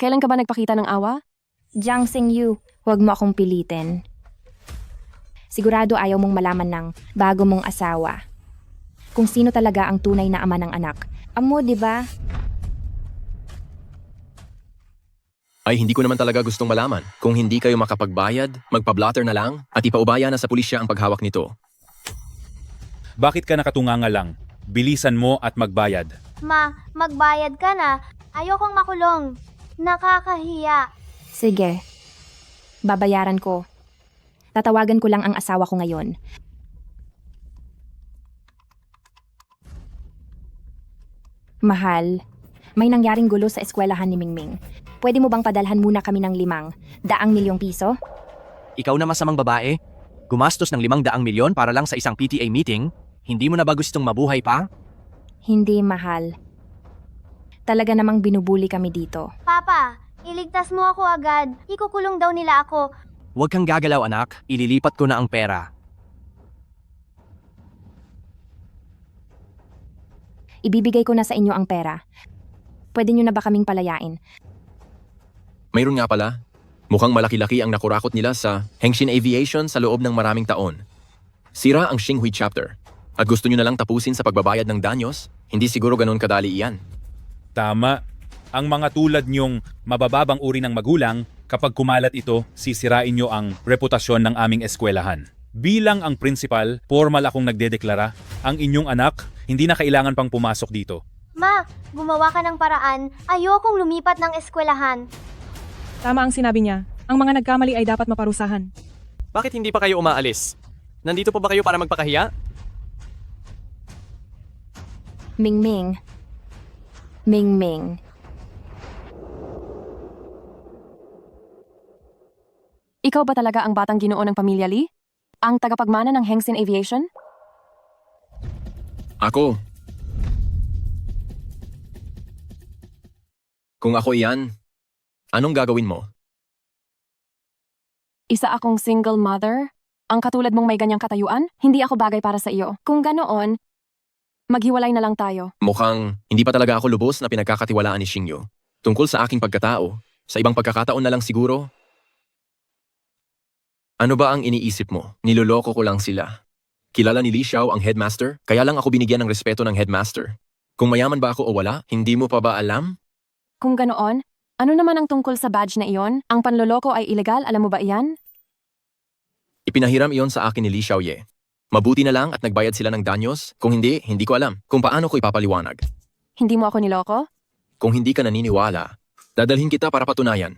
kailan ka ba nagpakita ng awa? Jiang Xingyu, huwag mo akong pilitin. Sigurado ayaw mong malaman ng bago mong asawa. Kung sino talaga ang tunay na ama ng anak. Amo, di ba? Ay hindi ko naman talaga gustong malaman. Kung hindi kayo makapagbayad, magpa-blotter na lang at ipaubaya na sa pulisya ang paghawak nito. Bakit ka nakatunganga lang? Bilisan mo at magbayad. Ma, magbayad ka na. Ayokong makulong. Nakakahiya. Sige. Babayaran ko. Tatawagan ko lang ang asawa ko ngayon. Mahal, may nangyaring gulo sa eskwelahan ni Mingming. Pwede mo bang padalhan muna kami ng 500 milyong piso? Ikaw na masamang babae? Gumastos ng 500 milyon para lang sa isang PTA meeting? Hindi mo na ba gustong mabuhay pa? Hindi, mahal. Talaga namang binubuli kami dito. Papa, Iligtas mo ako agad. Ikukulong daw nila ako. Huwag kang gagalaw anak, ililipat ko na ang pera. Ibibigay ko na sa inyo ang pera. Pwede nyo na ba kaming palayain? Mayroon nga pala. Mukhang malaki-laki ang nakurakot nila sa Hengxin Aviation sa loob ng maraming taon. Sira ang Xinghui chapter. At gusto nyo na lang tapusin sa pagbabayad ng danyos? Hindi siguro ganun kadali iyan. Tama. Ang mga tulad niyong mabababang uri ng magulang, kapag kumalat ito, sisirain niyo ang reputasyon ng aming eskwelahan. Bilang ang principal, formal akong nagdedeklara, ang inyong anak hindi na kailangan pang pumasok dito. Ma, gumawa ka ng paraan. Ayokong lumipat ng eskwelahan. Tama ang sinabi niya. Ang mga nagkamali ay dapat maparusahan. Bakit hindi pa kayo umaalis? Nandito pa ba kayo para magpakahiya? Mingming. Mingming. Ikaw ba talaga ang batang ginoo ng pamilya Lee? Ang tagapagmana ng Hengxin Aviation? Ako. Kung ako iyan, anong gagawin mo? Isa akong single mother? Ang katulad mong may ganyang katayuan? Hindi ako bagay para sa iyo. Kung ganoon, maghiwalay na lang tayo. Mukhang hindi pa talaga ako lubos na pinagkakatiwalaan ni Xingyu. Tungkol sa aking pagkatao, sa ibang pagkakataon na lang siguro. Ano ba ang iniisip mo? Niloloko ko lang sila. Kilala ni Li Xiao ang headmaster, kaya lang ako binigyan ng respeto ng headmaster. Kung mayaman ba ako o wala, hindi mo pa ba alam? Kung ganoon, ano naman ang tungkol sa badge na iyon? Ang panloloko ay ilegal, alam mo ba iyan? Ipinahiram iyon sa akin ni Li Xiaoye. Mabuti na lang at nagbayad sila ng danyos. Kung hindi, hindi ko alam kung paano ko ipapaliwanag. Hindi mo ako niloko? Kung hindi ka naniniwala, dadalhin kita para patunayan.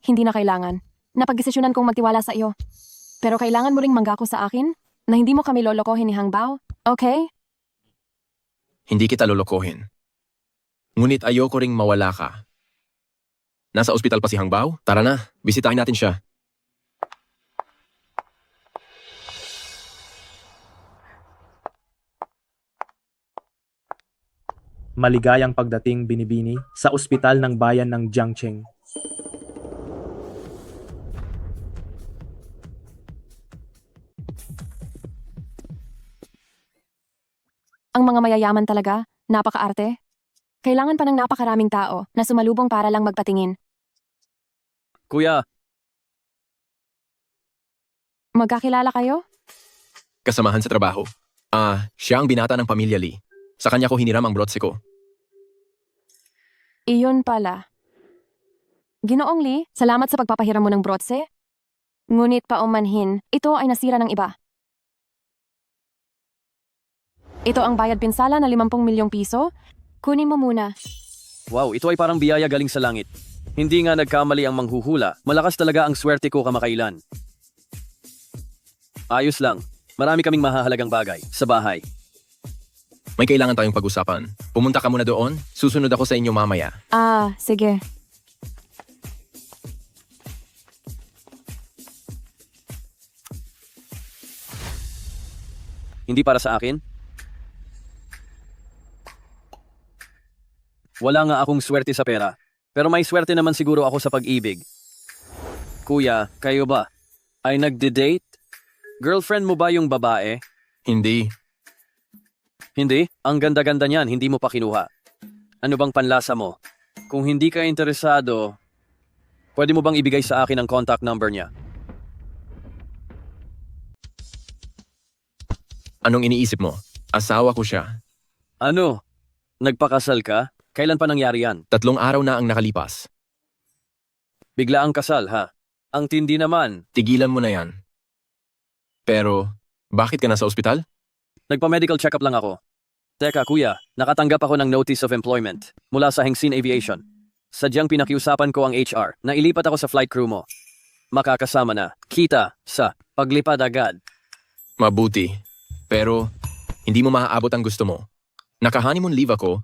Hindi na kailangan. Napagdesisyonan kong magtiwala sa iyo. Pero kailangan mo ring manggako sa akin na hindi mo kami lolokohin ni Hangbao, okay? Hindi kita lolokohin. Ngunit ayoko ring mawala ka. Nasa ospital pa si Hangbao? Tara na, bisitahin natin siya. Maligayang pagdating binibini sa ospital ng bayan ng Jiangcheng. Ang mga mayayaman talaga, napakaarte. Kailangan pa ng napakaraming tao na sumalubong para lang magpatingin. Kuya, Magkakilala kayo? Kasamahan sa trabaho. Siya ang binata ng pamilya Lee. Sa kanya ko hiniram ang brotse ko. Iyon pala. Ginoong Lee, salamat sa pagpapahiram mo ng brotse. Ngunit paumanhin, ito ay nasira ng iba. Ito ang bayad pinsala na 50 milyong piso. Kunin mo muna. wow, ito ay parang biyaya galing sa langit. Hindi nga nagkamali ang manghuhula. Malakas talaga ang swerte ko kamakailan. Ayos lang. Marami kaming mahahalagang bagay sa bahay. May kailangan tayong pag-usapan. Pumunta ka muna doon, susunod ako sa inyo mamaya. Sige. Hindi para sa akin? Wala nga akong swerte sa pera. Pero may swerte naman siguro ako sa pag-ibig. Kuya, kayo ba? Ay nagde-date? Girlfriend mo ba yung babae? Hindi. Hindi? Ang ganda-ganda niyan, hindi mo pa kinuha. Ano bang panlasa mo? Kung hindi ka interesado, pwede mo bang ibigay sa akin ang contact number niya? Anong iniisip mo? Asawa ko siya. Ano? Nagpakasal ka? Kailan pa nangyari yan? 3 araw na ang nakalipas. Bigla ang kasal, ha? Ang tindi naman. Tigilan mo na yan. Pero, bakit ka nasa ospital? Nagpa-medical check-up lang ako. Teka, kuya, nakatanggap ako ng notice of employment mula sa Hengxin Aviation. Sadyang pinakiusapan ko ang HR na ilipat ako sa flight crew mo. Makakasama na. Kita sa paglipad agad. Mabuti. Pero, hindi mo maaabot ang gusto mo. Naka-honeymoon leave ako,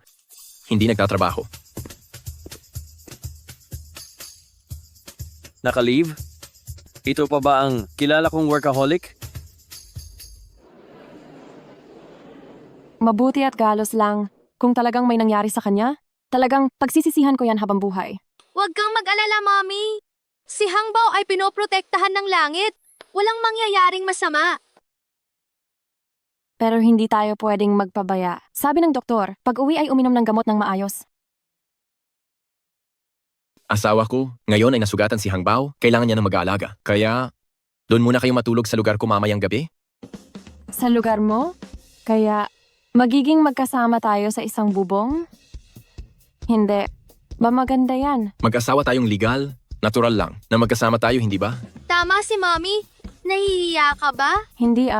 hindi nagtatrabaho. Naka-leave? Ito pa ba ang kilala kong workaholic? Mabuti at galos lang. Kung talagang may nangyari sa kanya, Talagang pagsisisihan ko yan habang buhay. Huwag kang mag-alala, Mommy. Si Hangbao ay pinoprotektahan ng langit. Walang mangyayaring masama. Pero hindi tayo pwedeng magpabaya. Sabi ng doktor, pag uwi ay uminom ng gamot ng maayos. Asawa ko, ngayon ay nasugatan si Hangbao, kailangan niya ng mag-aalaga. Kaya, doon muna kayo matulog sa lugar ko mamayang gabi? Sa lugar mo? Kaya, magiging magkasama tayo sa isang bubong? Hindi. Ba maganda yan? Mag-asawa tayong legal, natural lang, na magkasama tayo, hindi ba? Tama si Mommy. Nahihiya ka ba? Hindi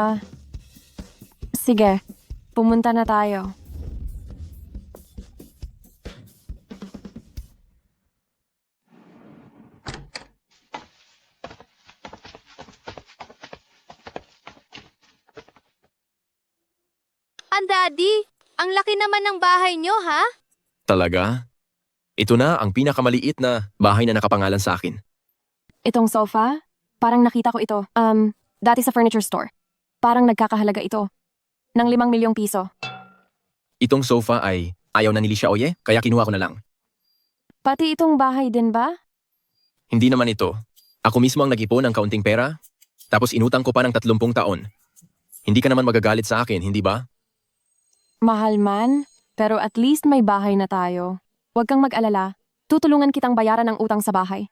Sige, pumunta na tayo. Daddy, ang laki naman ng bahay niyo, ha? Talaga? Ito na ang pinakamaliit na bahay na nakapangalan sa akin. Itong sofa, parang nakita ko ito. Dati sa furniture store. Parang nagkakahalaga ito. Ng 5 milyong piso. Itong sofa ay ayaw na ni Licia Oye, kaya kinuha ko na lang. Pati itong bahay din ba? Hindi naman ito. Ako mismo ang nag-ipon ng kaunting pera, tapos inutang ko pa ng 30 taon. Hindi ka naman magagalit sa akin, hindi ba? Mahal man, pero at least may bahay na tayo. Huwag kang mag-alala. Tutulungan kitang bayaran ang utang sa bahay.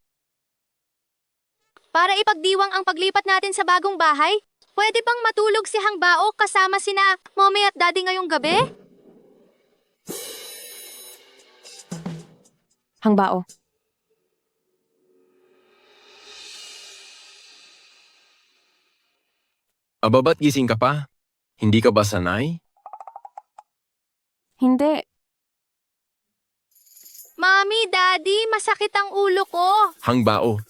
Para ipagdiwang ang paglipat natin sa bagong bahay, pwede bang matulog si Hangbao kasama sina Mommy at Daddy ngayong gabi? Hangbao. Aba, ba't gising ka pa? Hindi ka ba sanay? Hindi. Mommy, Daddy, masakit ang ulo ko. Hangbao.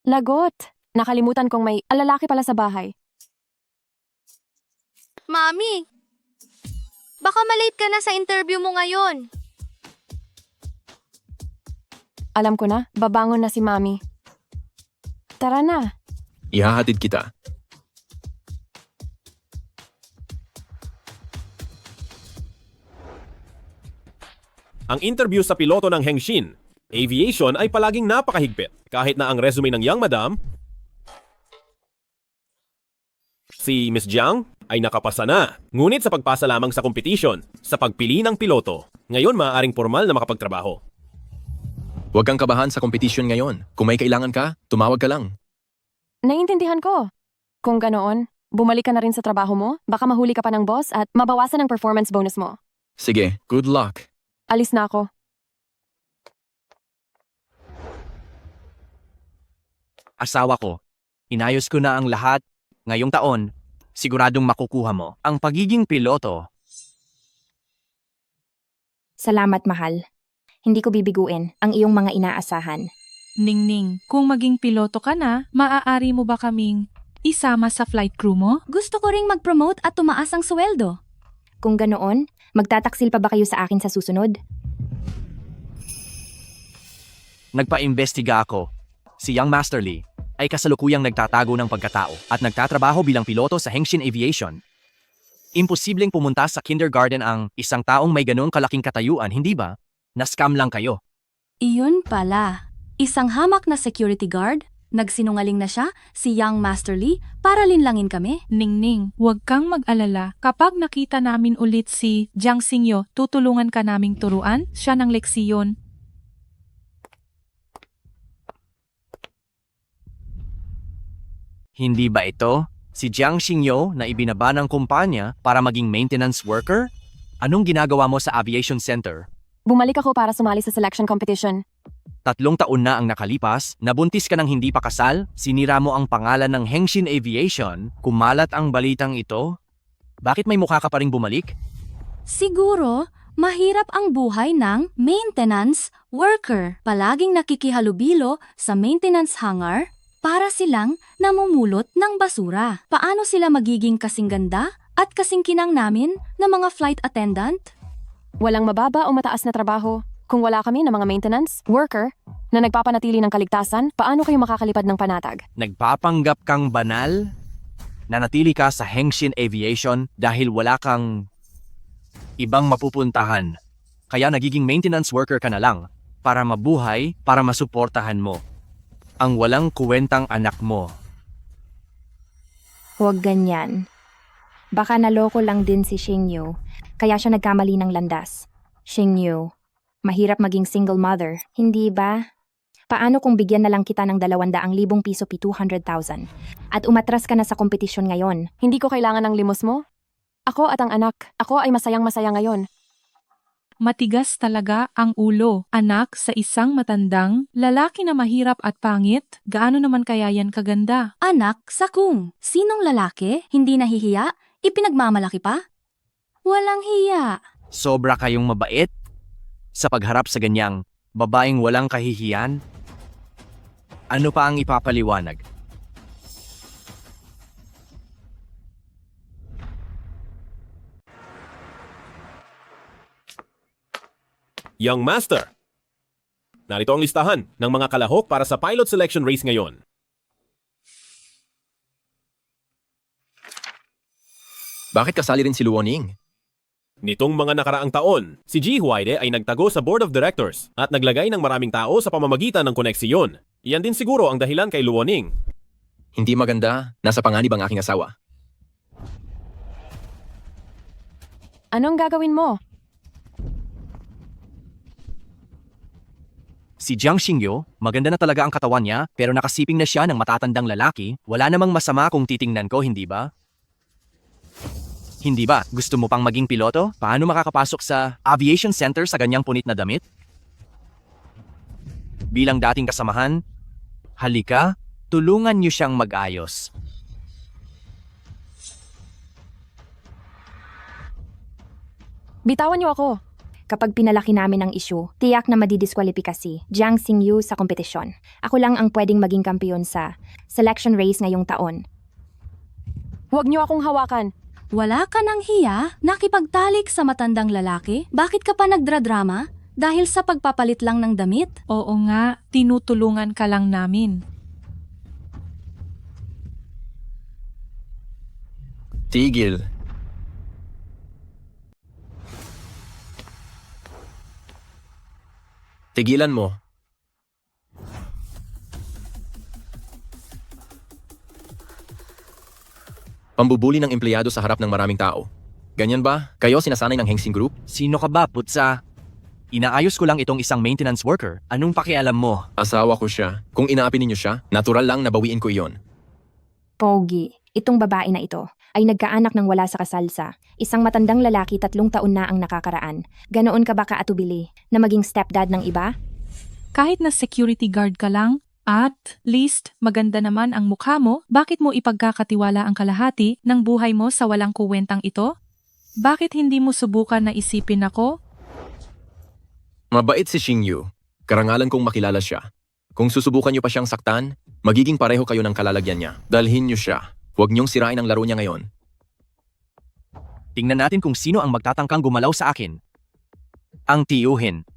Lagot. Nakalimutan kong may lalaki pala sa bahay. Mommy, baka malate ka na sa interview mo ngayon. Alam ko na, babangon na si Mami. Tara na. Ihahatid kita. Ang interview sa piloto ng Hengshin Aviation ay palaging napakahigpit. Kahit na ang resume ng Young Madam, si Miss Jiang ay nakapasa na. Ngunit sa pagpasa lamang sa competition, sa pagpili ng piloto, ngayon maaaring formal na makapagtrabaho. Huwag kang kabahan sa competition ngayon. Kung may kailangan ka, tumawag ka lang. Naiintindihan ko. Kung ganoon, bumalik ka na rin sa trabaho mo, baka mahuli ka pa ng boss at mabawasan ang performance bonus mo. Sige, good luck. Alis na ako. Asawa ko, inayos ko na ang lahat. Ngayong taon, siguradong makukuha mo ang pagiging piloto. Salamat, mahal. Hindi ko bibiguin ang iyong mga inaasahan. Ningning, kung maging piloto ka na, maaari mo ba kaming isama sa flight crew mo? Gusto ko ring mag-promote at tumaas ang sweldo. Kung ganoon, magtataksil pa ba kayo sa akin sa susunod? Nagpa-imbestiga ako. Si Young Master Lee ay kasalukuyang nagtatago ng pagkatao at nagtatrabaho bilang piloto sa Hengshin Aviation. Imposibleng pumunta sa kindergarten ang isang taong may ganong kalaking katayuan, hindi ba? Na-scam lang kayo. Iyon pala. Isang hamak na security guard? Nagsinungaling na siya, si Young Master Lee, para linlangin kami? Ningning, huwag kang mag-alala. Kapag nakita namin ulit si Jiang Xingyo, tutulungan ka naming turuan siya ng leksiyon. Hindi ba ito si Jiang Xingyo na ibinaba ng kumpanya para maging maintenance worker? Anong ginagawa mo sa aviation center? Bumalik ako para sumali sa selection competition. 3 taon na ang nakalipas, nabuntis ka ng hindi pa kasal, sinira mo ang pangalan ng Hengshin Aviation, kumalat ang balitang ito. Bakit may mukha ka pa ring bumalik? Siguro, Mahirap ang buhay ng maintenance worker. Palaging nakikihalubilo sa maintenance hangar para silang namumulot ng basura. Paano sila magiging kasing ganda at kasing kinang namin na mga flight attendant? Walang mababa o mataas na trabaho. Kung wala kami ng mga maintenance worker na nagpapanatili ng kaligtasan, paano kayo makakalipad ng panatag? Nagpapanggap kang banal? Nanatili ka sa Hengxin Aviation dahil wala kang ibang mapupuntahan. Kaya nagiging maintenance worker ka na lang para mabuhay, para masuportahan mo ang walang kuwentang anak mo. Huwag ganyan. Baka naloko lang din si Xingyu, kaya siya nagkamali ng landas. Xingyu, mahirap maging single mother, hindi ba? Paano kung bigyan na lang kita ng 200,000 piso 200,000 at umatras ka na sa kompetisyon ngayon? Hindi ko kailangan ng limos mo. Ako at ang anak, ako ay masayang-masaya ngayon. Matigas talaga ang ulo, anak sa isang matandang lalaki na mahirap at pangit. Gaano naman kaya yan kaganda? Anak sa kung sinong lalaki hindi nahihiya, ipinagmamalaki pa? Walang hiya. Sobra kayong mabait sa pagharap sa ganyang babaeng walang kahihiyan? Ano pa ang ipapaliwanag? Young Master, narito ang listahan ng mga kalahok para sa pilot selection race ngayon. Bakit kasali rin si Luoning? Nitong mga nakaraang taon, si Ji Huaide ay nagtago sa Board of Directors at naglagay ng maraming tao sa pamamagitan ng koneksiyon. Iyan din siguro ang dahilan kay Luoning. Hindi maganda, nasa panganib ang aking asawa. Anong gagawin mo? Si Jiang Xingyu, maganda na talaga ang katawan niya pero nakasiping na siya ng matatandang lalaki. Wala namang masama kung titingnan ko, hindi ba? Hindi ba? Gusto mo pang maging piloto? Paano makakapasok sa aviation center sa ganyang punit na damit? Bilang dating kasamahan, halika, tulungan niyo siyang mag-ayos. Bitawan niyo ako. Kapag pinalaki namin ang isyu, tiyak na madidiskwalipikasi Jiang Xingyu sa kompetisyon. Ako lang ang pwedeng maging kampiyon sa selection race ngayong taon. Huwag niyo akong hawakan. Wala ka ng hiya, nakipagtalik sa matandang lalaki? Bakit ka pa nagdradrama? Dahil sa pagpapalit lang ng damit? Oo nga, tinutulungan ka lang namin. Tigil. Tigilan mo. Pambubuli ng empleyado sa harap ng maraming tao. Ganyan ba? Kayo sinasanay ng Hengxin Group? Sino ka ba, putsa? Inaayos ko lang itong isang maintenance worker. Anong pakialam mo? Asawa ko siya. Kung inaapi ninyo siya, natural lang na bawiin ko iyon. Pogi, itong babae na ito ay nagkaanak ng wala sa kasalsa. Isang matandang lalaki 3 taon na ang nakakaraan. Ganoon ka ba kaatubili na maging stepdad ng iba? Kahit na security guard ka lang, at least maganda naman ang mukha mo, bakit mo ipagkakatiwala ang kalahati ng buhay mo sa walang kuwentang ito? Bakit hindi mo subukan na isipin ako? Mabait si Xingyu. Karangalan kong makilala siya. Kung susubukan niyo pa siyang saktan, magiging pareho kayo ng kalalagyan niya. Dalhin niyo siya. Huwag niyong sirain ang laro niya ngayon. Tingnan natin kung sino ang magtatangkang gumalaw sa akin. Ang tiyuhin.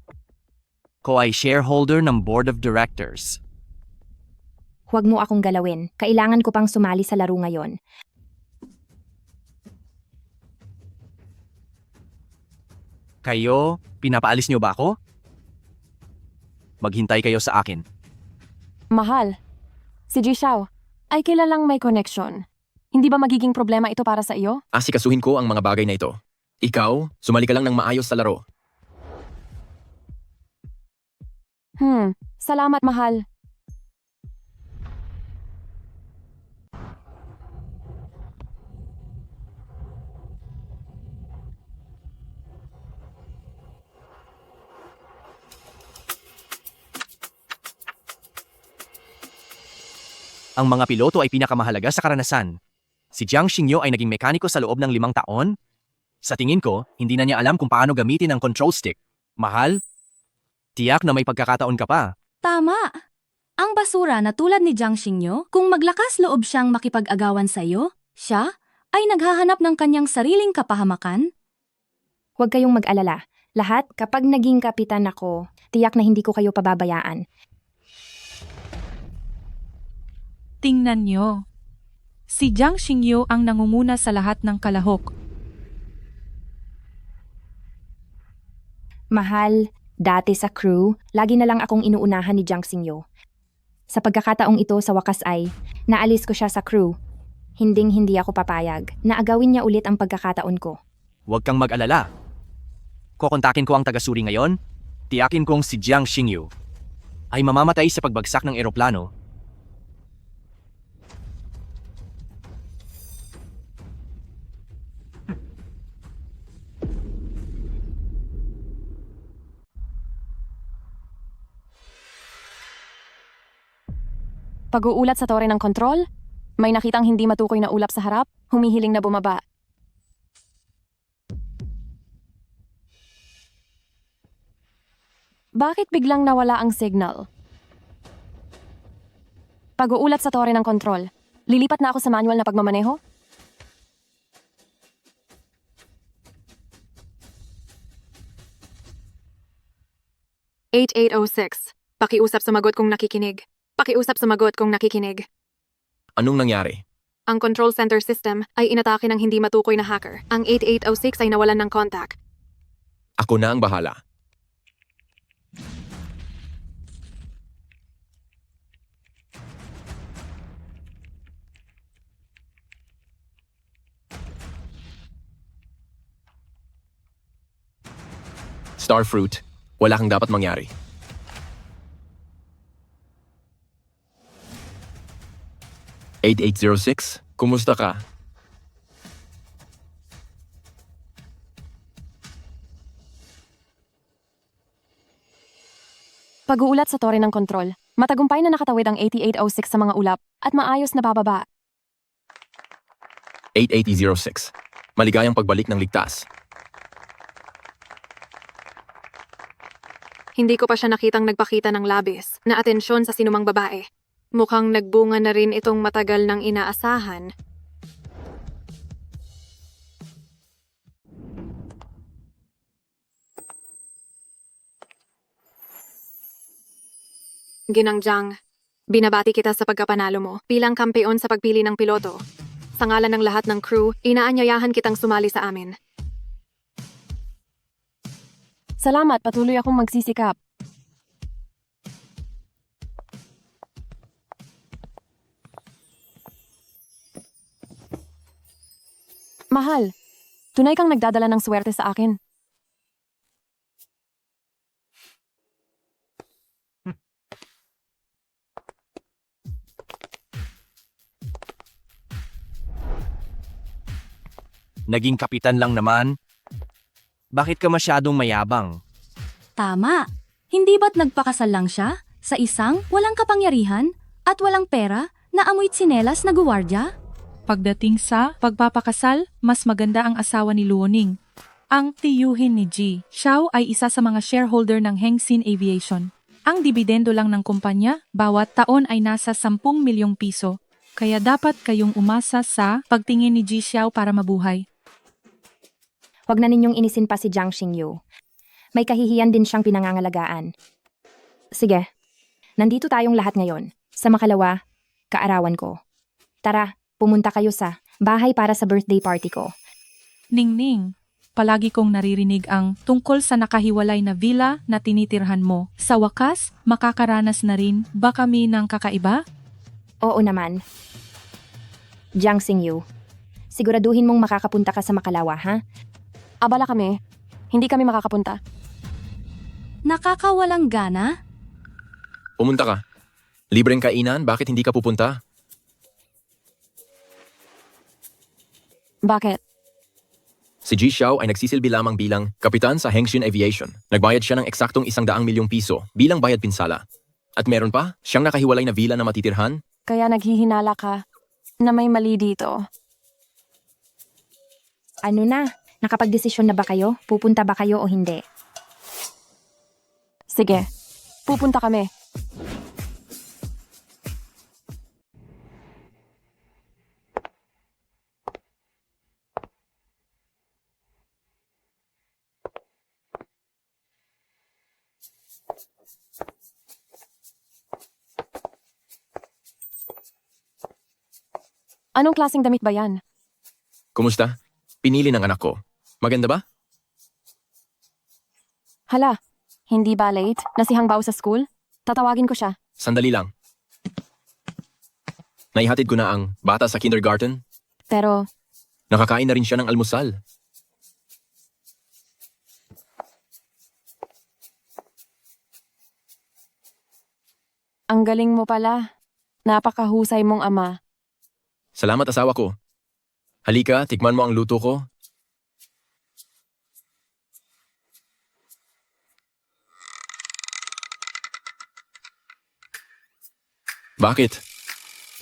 Ko ay shareholder ng Board of Directors. Huwag mo akong galawin. Kailangan ko pang sumali sa laro ngayon. Kayo, pinapaalis niyo ba ako? Maghintay kayo sa akin. Mahal, si Ji Xiao ay kilalang may connection. Hindi ba magiging problema ito para sa iyo? Asikasuhin ko ang mga bagay na ito. Ikaw, sumali ka lang ng maayos sa laro. Salamat mahal. Ang mga piloto ay pinakamahalaga sa karanasan. Si Jiang Xingyu ay naging mekaniko sa loob ng 5 taon. Sa tingin ko, hindi na niya alam kung paano gamitin ang control stick. Mahal? Tiyak na may pagkakataon ka pa. Tama. Ang basura na tulad ni Jiang Xingyu, kung maglakas loob siyang makipag-agawan sa'yo, siya ay naghahanap ng kanyang sariling kapahamakan. Huwag kayong mag-alala. Lahat, kapag naging kapitan ako, tiyak na hindi ko kayo pababayaan. Tingnan niyo. Si Jiang Xingyu ang nangunguna sa lahat ng kalahok. Mahal, dati sa crew, lagi na lang akong inuunahan ni Jiang Xingyu. Sa pagkakataong ito sa wakas ay, naalis ko siya sa crew. Hinding-hindi ako papayag na agawin niya ulit ang pagkakataon ko. Huwag kang mag-alala. Kukontakin ko ang taga-suri ngayon. Tiyakin kong si Jiang Xingyu ay mamamatay sa pagbagsak ng eroplano. Pag-uulat sa tore ng kontrol, may nakitang hindi matukoy na ulap sa harap, humihiling na bumaba. Bakit biglang nawala ang signal? Pag-uulat sa tore ng kontrol, lilipat na ako sa manual na pagmamaneho? ...8806. Pakiusap sumagot kung nakikinig. Pakiusap sumagot kung nakikinig. Anong nangyari? Ang control center system ay inatake ng hindi matukoy na hacker. Ang 8806 ay nawalan ng contact. Ako na ang bahala. Starfruit, wala kang dapat mangyari. ...8806, kumusta ka? Pag-uulat sa tore ng kontrol, matagumpay na nakatawid ang 8806 sa mga ulap at maayos na bababa. 8806, maligayang pagbalik ng ligtas. Hindi ko pa siya nakitang nagpakita ng labis na atensyon sa sinumang babae. Mukhang nagbunga na rin itong matagal ng inaasahan. Ginangjang, binabati kita sa pagkapanalo mo bilang kampeon sa pagpili ng piloto. Sa ngalan ng lahat ng crew, inaanyayahan kitang sumali sa amin. Salamat, patuloy akong magsisikap. Mahal, tunay kang nagdadala ng swerte sa akin. Naging kapitan lang naman. Bakit ka masyadong mayabang? Tama. Hindi ba't nagpakasal lang siya sa isang walang kapangyarihan at walang pera na amoy tsinelas na guwardya? Pagdating sa pagpapakasal, mas maganda ang asawa ni Luoning. Ang tiyuhin ni Ji Xiao ay isa sa mga shareholder ng Hengxin Aviation. Ang dibidendo lang ng kumpanya bawat taon ay nasa 10 milyong piso. Kaya dapat kayong umasa sa pagtingin ni Ji Xiao para mabuhay. Huwag na ninyong inisin pa si Jiang Xingyu. May kahihiyan din siyang pinangangalagaan. Sige, nandito tayong lahat ngayon. Sa makalawa, kaarawan ko. Tara, pumunta kayo sa bahay para sa birthday party ko. Ningning, palagi kong naririnig ang tungkol sa nakahiwalay na villa na tinitirhan mo. Sa wakas, makakaranas na rin ba kami ng kakaiba? Oo naman. Jiang Xingyu, siguraduhin mong makakapunta ka sa Makalawa, ha? Abala kami. Hindi kami makakapunta. Nakakawalang gana? Pumunta ka. Libreng kainan, bakit hindi ka pupunta? Bakit? Si Ji Xiao ay nagsisilbi lamang bilang kapitan sa Hengxin Aviation. Nagbayad siya ng eksaktong 100 milyong piso bilang bayad pinsala. At meron pa, siyang nakahiwalay na villa na matitirhan. Kaya naghihinala ka na may mali dito. Ano na? Nakapagdesisyon na ba kayo? Pupunta ba kayo o hindi? Sige, pupunta kami. Anong klaseng damit ba yan? Kumusta? Pinili ng anak ko. Maganda ba? Hala, hindi ba late? Nasihang ba sa school? Tatawagin ko siya. Sandali lang. Naihatid ko na ang bata sa kindergarten. Pero, Nakakain na rin siya ng almusal. ang galing mo pala. Napakahusay mong ama. Salamat asawa ko. Halika, tikman mo ang luto ko. Bakit?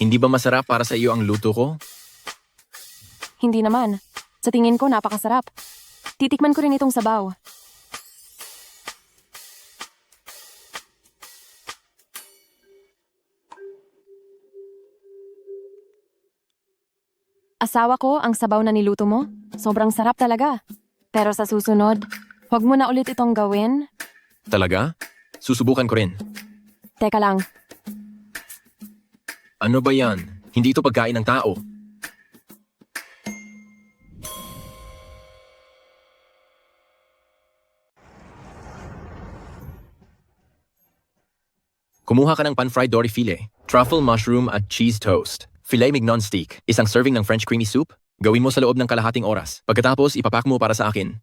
Hindi ba masarap para sa iyo ang luto ko? Hindi naman. Sa tingin ko, napakasarap. Titikman ko rin itong sabaw. Asawa ko, ang sabaw na niluto mo, sobrang sarap talaga. Pero sa susunod, huwag mo na ulit itong gawin. Talaga? Susubukan ko rin. Teka lang, Ano ba yan? Hindi ito pagkain ng tao. Kumuha ka ng pan-fried dory filet, truffle mushroom at cheese toast, filet mignon steak, isang serving ng French creamy soup, gawin mo sa loob ng kalahating oras. Pagkatapos, ipapak mo para sa akin.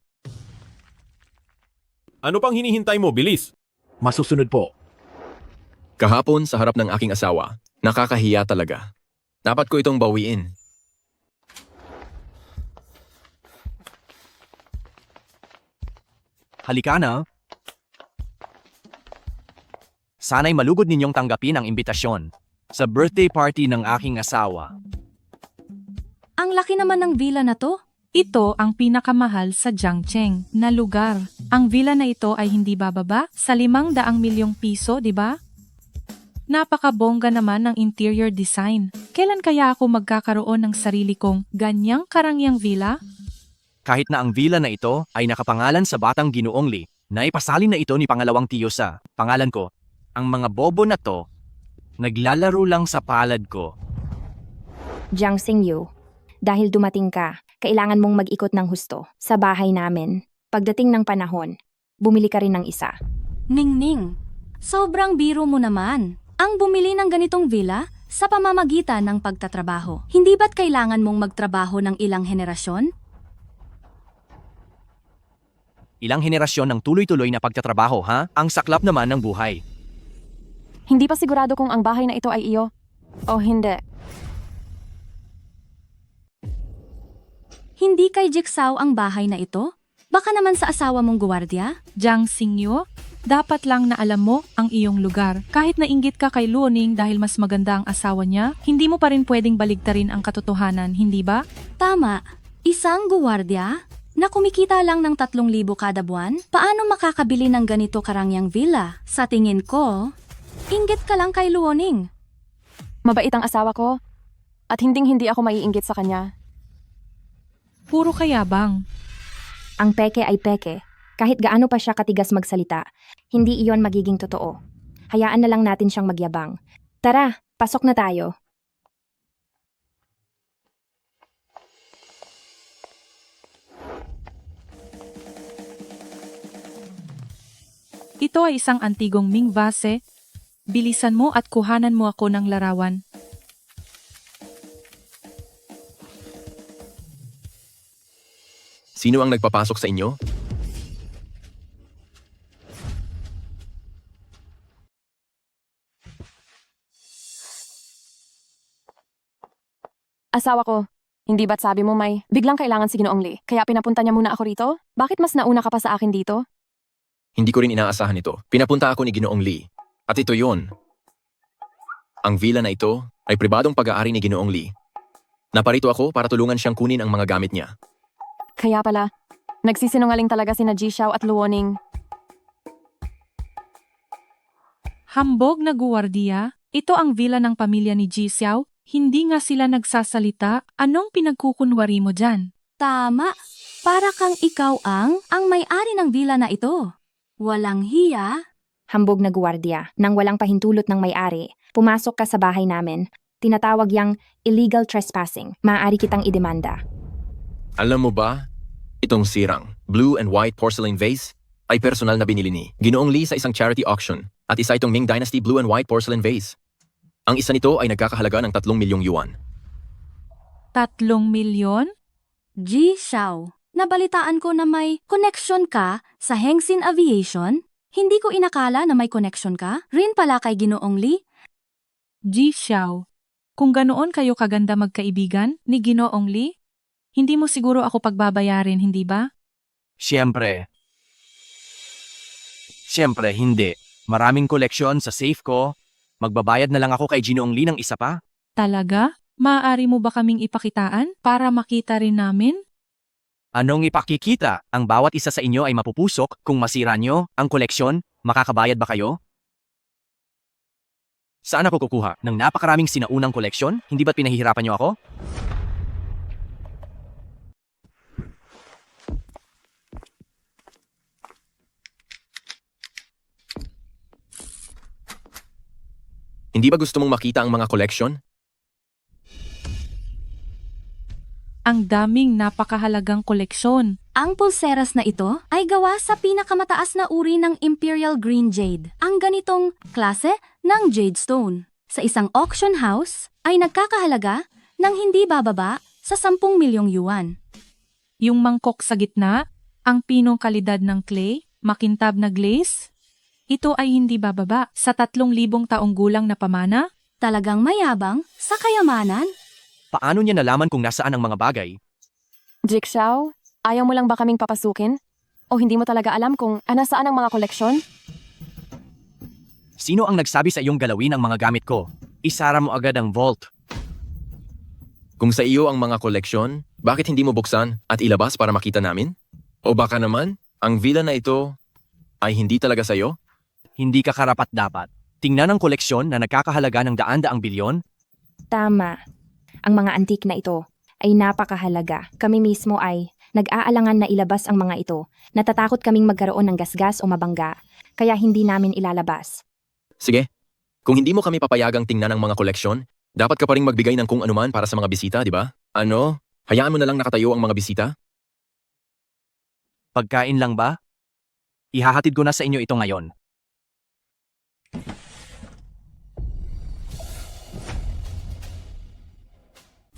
Ano pang hinihintay mo? Bilis! Masusunod po. Kahapon sa harap ng aking asawa, nakakahiya talaga. Dapat ko itong bawiin. Halika na. Sana'y malugod ninyong tanggapin ang imbitasyon sa birthday party ng aking asawa. Ang laki naman ng villa na to. Ito ang pinakamahal sa Jiangcheng na lugar. Ang villa na ito ay hindi bababa sa 500 milyong piso, di ba? Napakabongga naman ng interior design. Kailan kaya ako magkakaroon ng sarili kong ganyang karangyang villa? Kahit na ang villa na ito ay nakapangalan sa batang Ginoong Lee, naipasalin na ito ni pangalawang tiyo sa pangalan ko. Ang mga bobo na to, naglalaro lang sa palad ko. Jiang Xingyu, dahil dumating ka, kailangan mong mag-ikot ng husto sa bahay namin. Pagdating ng panahon, bumili ka rin ng isa. Ningning, sobrang biro mo naman. Ang bumili ng ganitong villa sa pamamagitan ng pagtatrabaho. Hindi ba't kailangan mong magtrabaho ng ilang henerasyon? Ilang henerasyon ng tuloy-tuloy na pagtatrabaho, ha? Ang saklap naman ng buhay. hindi pa sigurado kung ang bahay na ito ay iyo o hindi. Hindi kay Jigsaw ang bahay na ito? Baka naman sa asawa mong guwardiya? Jiang Xingyu, dapat lang na alam mo ang iyong lugar. Kahit nainggit ka kay Luoning dahil mas maganda ang asawa niya, hindi mo pa rin pwedeng baligtarin ang katotohanan, hindi ba? Tama. Isang guwardiya na kumikita lang ng 3,000 kada buwan? Paano makakabili ng ganito karangyang villa? Sa tingin ko, inggit ka lang kay Luoning. Mabait ang asawa ko at hinding-hindi ako maiinggit sa kanya. Puro kayabang. Ang peke ay peke. Kahit gaano pa siya katigas magsalita, hindi iyon magiging totoo. Hayaan na lang natin siyang magyabang. Tara, pasok na tayo. Ito ay isang antigong Ming vase. Bilisan mo at kuhanan mo ako ng larawan. Sino ang nagpapasok sa inyo? Asawa ko, hindi ba't sabi mo may biglang kailangan si Ginoong Lee, kaya pinapunta niya muna ako rito? Bakit mas nauna ka pa sa akin dito? Hindi ko rin inaasahan ito. Pinapunta ako ni Ginoong Lee. At ito yon. Ang villa na ito ay pribadong pag-aari ni Ginoong Lee. Naparito ako para tulungan siyang kunin ang mga gamit niya. Kaya pala, Nagsisinungaling talaga sina Ji Xiao at Luoning. Hambog na guwardiya, ito ang villa ng pamilya ni Ji Xiao, hindi nga sila nagsasalita, anong pinagkukunwari mo dyan? Tama. Para kang ikaw ang may-ari ng villa na ito. Walang hiya. Hambog na guwardiya, nang walang pahintulot ng may-ari, pumasok ka sa bahay namin. Tinatawag yang illegal trespassing. Maaari kitang idemanda. Alam mo ba, itong sirang blue and white porcelain vase ay personal na binili ni Ginoong Lee sa isang charity auction at isa itong Ming Dynasty blue and white porcelain vase. Ang isa nito ay nagkakahalaga ng 3 milyong yuan. 3 milyon? Ji Xiao, nabalitaan ko na may connection ka sa Hengsin Aviation. Hindi ko inakala na may connection ka rin pala kay Ginoong Lee. Ji Xiao, kung ganoon kayo kaganda magkaibigan ni Ginoong Lee, hindi mo siguro ako pagbabayarin, hindi ba? Siyempre hindi. Maraming koleksyon sa safe ko. Magbabayad na lang ako kay Ginoong Lee ng isa pa. Talaga? Maaari mo ba kaming ipakitaan para makita rin namin? Anong ipakikita? Ang bawat isa sa inyo ay mapupusok kung masira nyo ang koleksyon. Makakabayad ba kayo? Saan ako kukuha ng napakaraming sinaunang koleksyon? Hindi ba't pinahihirapan nyo ako? Hindi ba gusto mong makita ang mga koleksyon? Ang daming napakahalagang koleksyon. Ang pulseras na ito ay gawa sa pinakamataas na uri ng Imperial Green Jade. Ang ganitong klase ng jade stone sa isang auction house ay nagkakahalaga ng hindi bababa sa 10 milyong yuan. Yung mangkok sa gitna, ang pinong kalidad ng clay, makintab na glaze, ito ay hindi bababa sa 3,000 taong gulang na pamana. Talagang mayabang sa kayamanan. Paano niya nalaman kung nasaan ang mga bagay? Ji Xiao, ayaw mo lang ba kaming papasukin? O hindi mo talaga alam kung nasaan ang mga koleksyon? Sino ang nagsabi sa iyong galawin ang mga gamit ko? Isara mo agad ang vault. Kung sa iyo ang mga koleksyon, bakit hindi mo buksan at ilabas para makita namin? O baka naman, ang villa na ito ay hindi talaga sa iyo? Hindi ka karapat-dapat. Tingnan ang koleksyon na nagkakahalaga ng daan-daang bilyon. Tama. Ang mga antik na ito ay napakahalaga. Kami mismo ay nag-aalangan na ilabas ang mga ito. Natatakot kaming magkaroon ng gasgas o mabangga, kaya hindi namin ilalabas. Sige, kung hindi mo kami papayagang tingnan ang mga koleksyon, dapat ka pa rin magbigay ng kung anuman para sa mga bisita, di ba? Ano? Hayaan mo na lang nakatayo ang mga bisita? Pagkain lang ba? Ihahatid ko na sa inyo ito ngayon.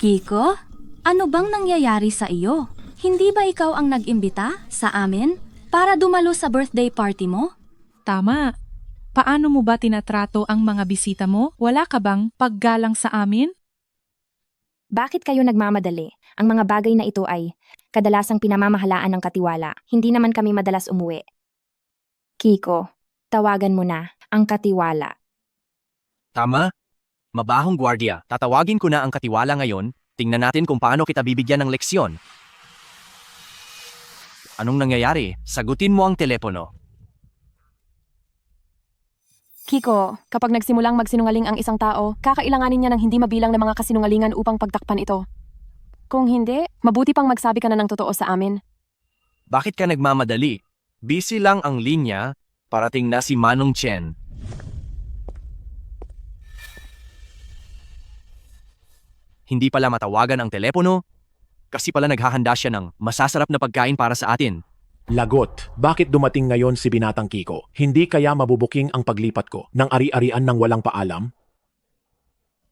Kiko, ano bang nangyayari sa iyo? Hindi ba ikaw ang nag-imbita sa amin para dumalo sa birthday party mo? Tama. Paano mo ba tinatrato ang mga bisita mo? Wala ka bang paggalang sa amin? Bakit kayo nagmamadali? Ang mga bagay na ito ay kadalasang pinamamahalaan ng katiwala. Hindi naman kami madalas umuwi. Kiko, tawagan mo na ang katiwala. Tama? Mabahong gwardiya. Tatawagin ko na ang katiwala ngayon. Tingnan natin kung paano kita bibigyan ng leksyon. Anong nangyayari? Sagutin mo ang telepono. Kiko, kapag nagsimulang magsinungaling ang isang tao, kakailanganin niya ng hindi mabilang na mga kasinungalingan upang pagtakpan ito. Kung hindi, mabuti pang magsabi ka na ng totoo sa amin. Bakit ka nagmamadali? Busy lang ang linya. Parating na si Manong Chen. Hindi pala matawagan ang telepono kasi pala naghahanda siya ng masasarap na pagkain para sa atin. Lagot, bakit dumating ngayon si Binatang Kiko? Hindi kaya mabubuking ang paglipat ko ng ari-arian ng walang paalam?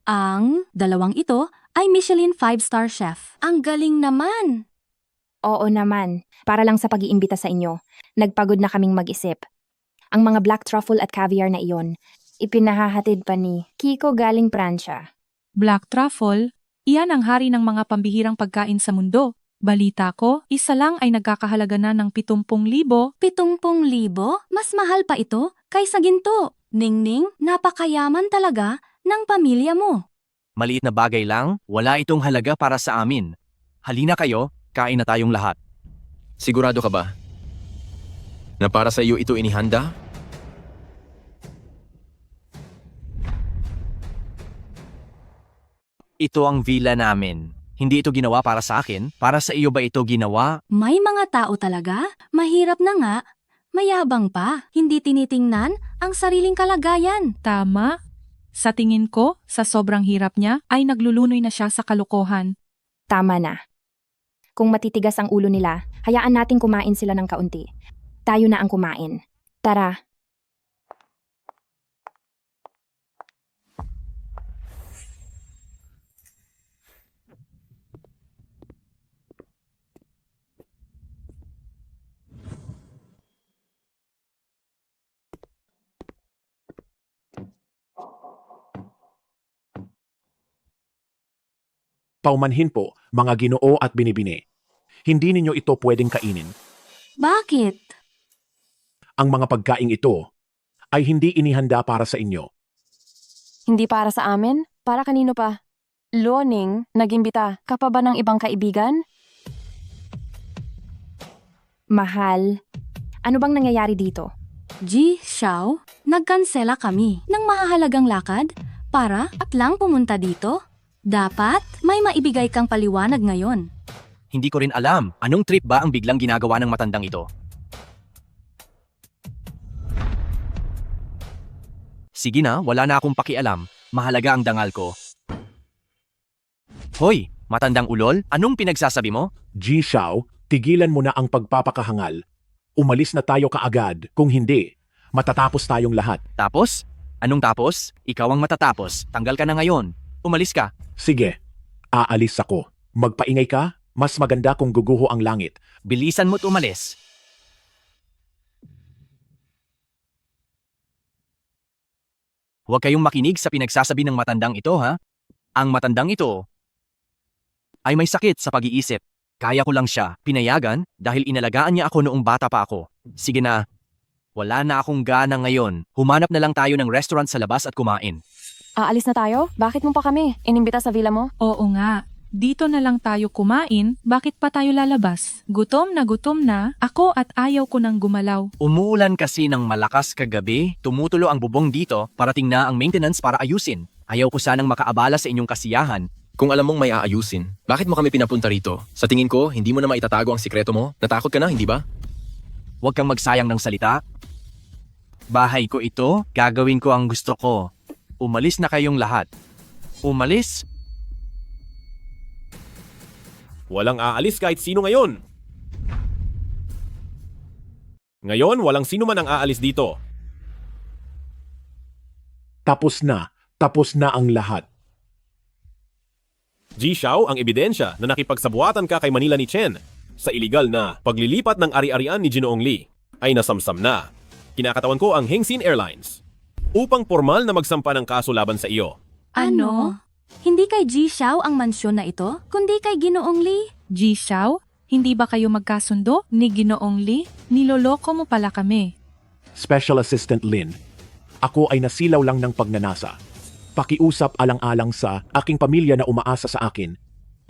Ang dalawang ito ay Michelin 5-star chef. Ang galing naman! Oo naman, para lang sa pag-iimbita sa inyo. Nagpagod na kaming mag-isip. Ang mga black truffle at caviar na iyon, ipinahahatid pa ni Kiko galing Pransya. Black truffle? Iyan ang hari ng mga pambihirang pagkain sa mundo. Balita ko, isa lang ay nagkakahalaga na ng 70,000. 70,000? Mas mahal pa ito kaysa ginto. Ningning, napakayaman talaga ng pamilya mo. Maliit na bagay lang, wala itong halaga para sa amin. Halina kayo, kain na tayong lahat. Sigurado ka ba? Na para sa iyo ito inihanda? Ito ang villa namin. Hindi ito ginawa para sa akin. Para sa iyo ba ito ginawa? May mga tao talaga? Mahirap na nga. Mayabang pa. Hindi tinitingnan ang sariling kalagayan. Tama. Sa tingin ko, sa sobrang hirap niya, ay naglulunoy na siya sa kalokohan. Tama na. Kung matitigas ang ulo nila, hayaan nating kumain sila ng kaunti. Tayo na ang kumain. Tara. Paumanhin po, mga ginoo at binibini. Hindi ninyo ito pwedeng kainin. Bakit? Ang mga pagkaing ito ay hindi inihanda para sa inyo. Hindi para sa amin? Para kanino pa? Luoning, nag-imbita ka pa ba ng ibang kaibigan? Mahal. Ano bang nangyayari dito? Ji, Xiao, nagkansela kami ng mahahalagang lakad para at lang pumunta dito. Dapat may maibigay kang paliwanag ngayon. Hindi ko rin alam. Anong trip ba ang biglang ginagawa ng matandang ito? Sige na, wala na akong pakialam. Mahalaga ang dangal ko. Hoy, matandang ulol, anong pinagsasabi mo? Ji Xiao, tigilan mo na ang pagpapakahangal. Umalis na tayo kaagad. Kung hindi, matatapos tayong lahat. Tapos? Anong tapos? Ikaw ang matatapos. Tanggal ka na ngayon. Umalis ka. Sige, aalis ako. Magpaingay ka, mas maganda kung guguho ang langit. Bilisan mo't umalis. Huwag kayong makinig sa pinagsasabi ng matandang ito, ha? Ang matandang ito ay may sakit sa pag-iisip. Kaya ko lang siya pinayagan dahil inalagaan niya ako noong bata pa ako. Sige na, wala na akong gana ngayon. Humanap na lang tayo ng restaurant sa labas at kumain. Aalis na tayo? Bakit mo pa kami? Inimbita sa villa mo? Oo nga. Dito na lang tayo kumain, bakit pa tayo lalabas? Gutom na ako at ayaw ko nang gumalaw. Umuulan kasi ng malakas kagabi, tumutulo ang bubong dito, parating na ang maintenance para ayusin. Ayaw ko sanang makaabala sa inyong kasiyahan. Kung alam mong may aayusin, bakit mo kami pinapunta rito? Sa tingin ko, hindi mo na maitatago ang sikreto mo. Natakot ka na, hindi ba? Huwag kang magsayang ng salita. Bahay ko ito, gagawin ko ang gusto ko. Umalis na kayong lahat. Umalis? Walang aalis kahit sino ngayon. Ngayon, walang sino man ang aalis dito. Tapos na ang lahat. Ji Xiao, ang ebidensya na nakipagsabuatan ka kay Manila ni Chen sa iligal na paglilipat ng ari-arian ni Ginoong Lee ay nasamsam na. Kinakatawan ko ang Hengsin Airlines upang formal na magsampa ng kaso laban sa iyo. Ano? Hindi kay Ji Xiao ang mansyon na ito, kundi kay Ginoong Lee. Ji Xiao, hindi ba kayo magkasundo ni Ginoong Lee? Niloloko mo pala kami. Special Assistant Lin, ako ay nasilaw lang ng pagnanasa. Pakiusap alang-alang sa aking pamilya na umaasa sa akin.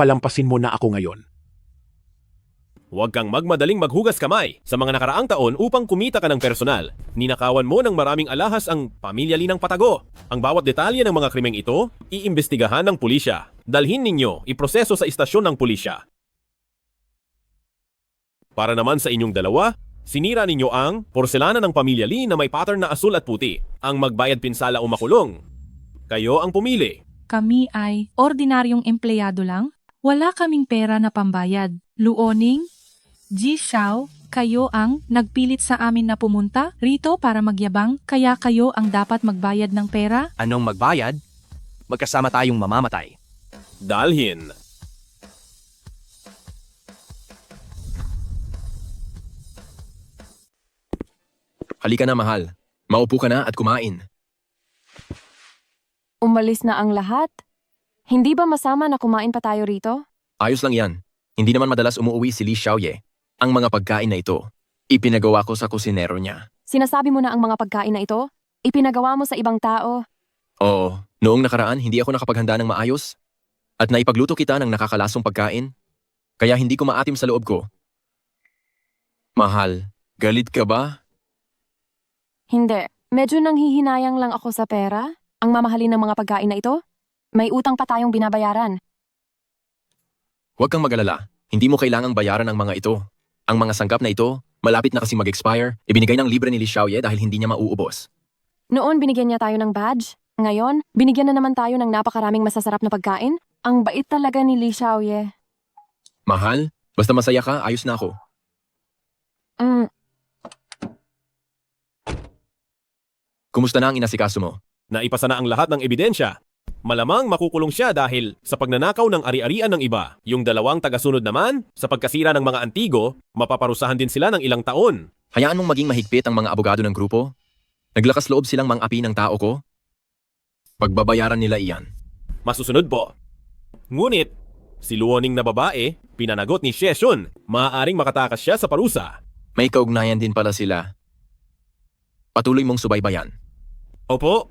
Palampasin mo na ako ngayon. Huwag kang magmadaling maghugas kamay sa mga nakaraang taon upang kumita ka ng personal. Ninakawan mo ng maraming alahas ang pamilya Linang Patago. Ang bawat detalye ng mga krimeng ito, iimbestigahan ng pulisya. Dalhin ninyo, iproseso sa istasyon ng pulisya. Para naman sa inyong dalawa, sinira ninyo ang porselana ng pamilya Lee na may pattern na asul at puti. Ang magbayad pinsala o makulong. Kayo ang pumili. Kami ay ordinaryong empleyado lang. Wala kaming pera na pambayad. Luoning, Ji Xiao, kayo ang nagpilit sa amin na pumunta rito para magyabang, kaya kayo ang dapat magbayad ng pera? Anong magbayad? Magkasama tayong mamamatay. Dalhin. Halika na, mahal. Maupo ka na at kumain. Umalis na ang lahat? Hindi ba masama na kumain pa tayo rito? Ayos lang yan. Hindi naman madalas umuwi si Li Xiaoye. Ang mga pagkain na ito, ipinagawa ko sa kusinero niya. Sinasabi mo na ang mga pagkain na ito? Ipinagawa mo sa ibang tao? Oo, noong nakaraan hindi ako nakapaghanda ng maayos. At naipagluto kita ng nakakalasong pagkain. Kaya hindi ko maatim sa loob ko. Mahal, galit ka ba? Hindi. Medyo nanghihinayang lang ako sa pera. Ang mamahalin ng mga pagkain na ito. May utang pa tayong binabayaran. Huwag kang mag-alala. Hindi mo kailangang bayaran ang mga ito. Ang mga sangkap na ito, malapit na kasi mag-expire, ibinigay ng libre ni Li Xiaoye dahil hindi niya mauubos. Noon binigyan niya tayo ng badge. Ngayon, binigyan na naman tayo ng napakaraming masasarap na pagkain. Ang bait talaga ni Li Xiaoye. Mahal, basta masaya ka, ayos na ako. Kumusta na ang inasikaso mo? Naipasa na ang lahat ng ebidensya. Malamang makukulong siya dahil sa pagnanakaw ng ari-arian ng iba. Yung dalawang tagasunod naman, sa pagkasira ng mga antigo, mapaparusahan din sila ng ilang taon. Hayaan mong maging mahigpit ang mga abogado ng grupo. Naglakas loob silang mang-api ng tao ko. Pagbabayaran nila iyan. Masusunod po. Ngunit, si Luoning na babae, pinanagot ni Sheshun. Maaaring makatakas siya sa parusa. May kaugnayan din pala sila. Patuloy mong subaybayan. Opo.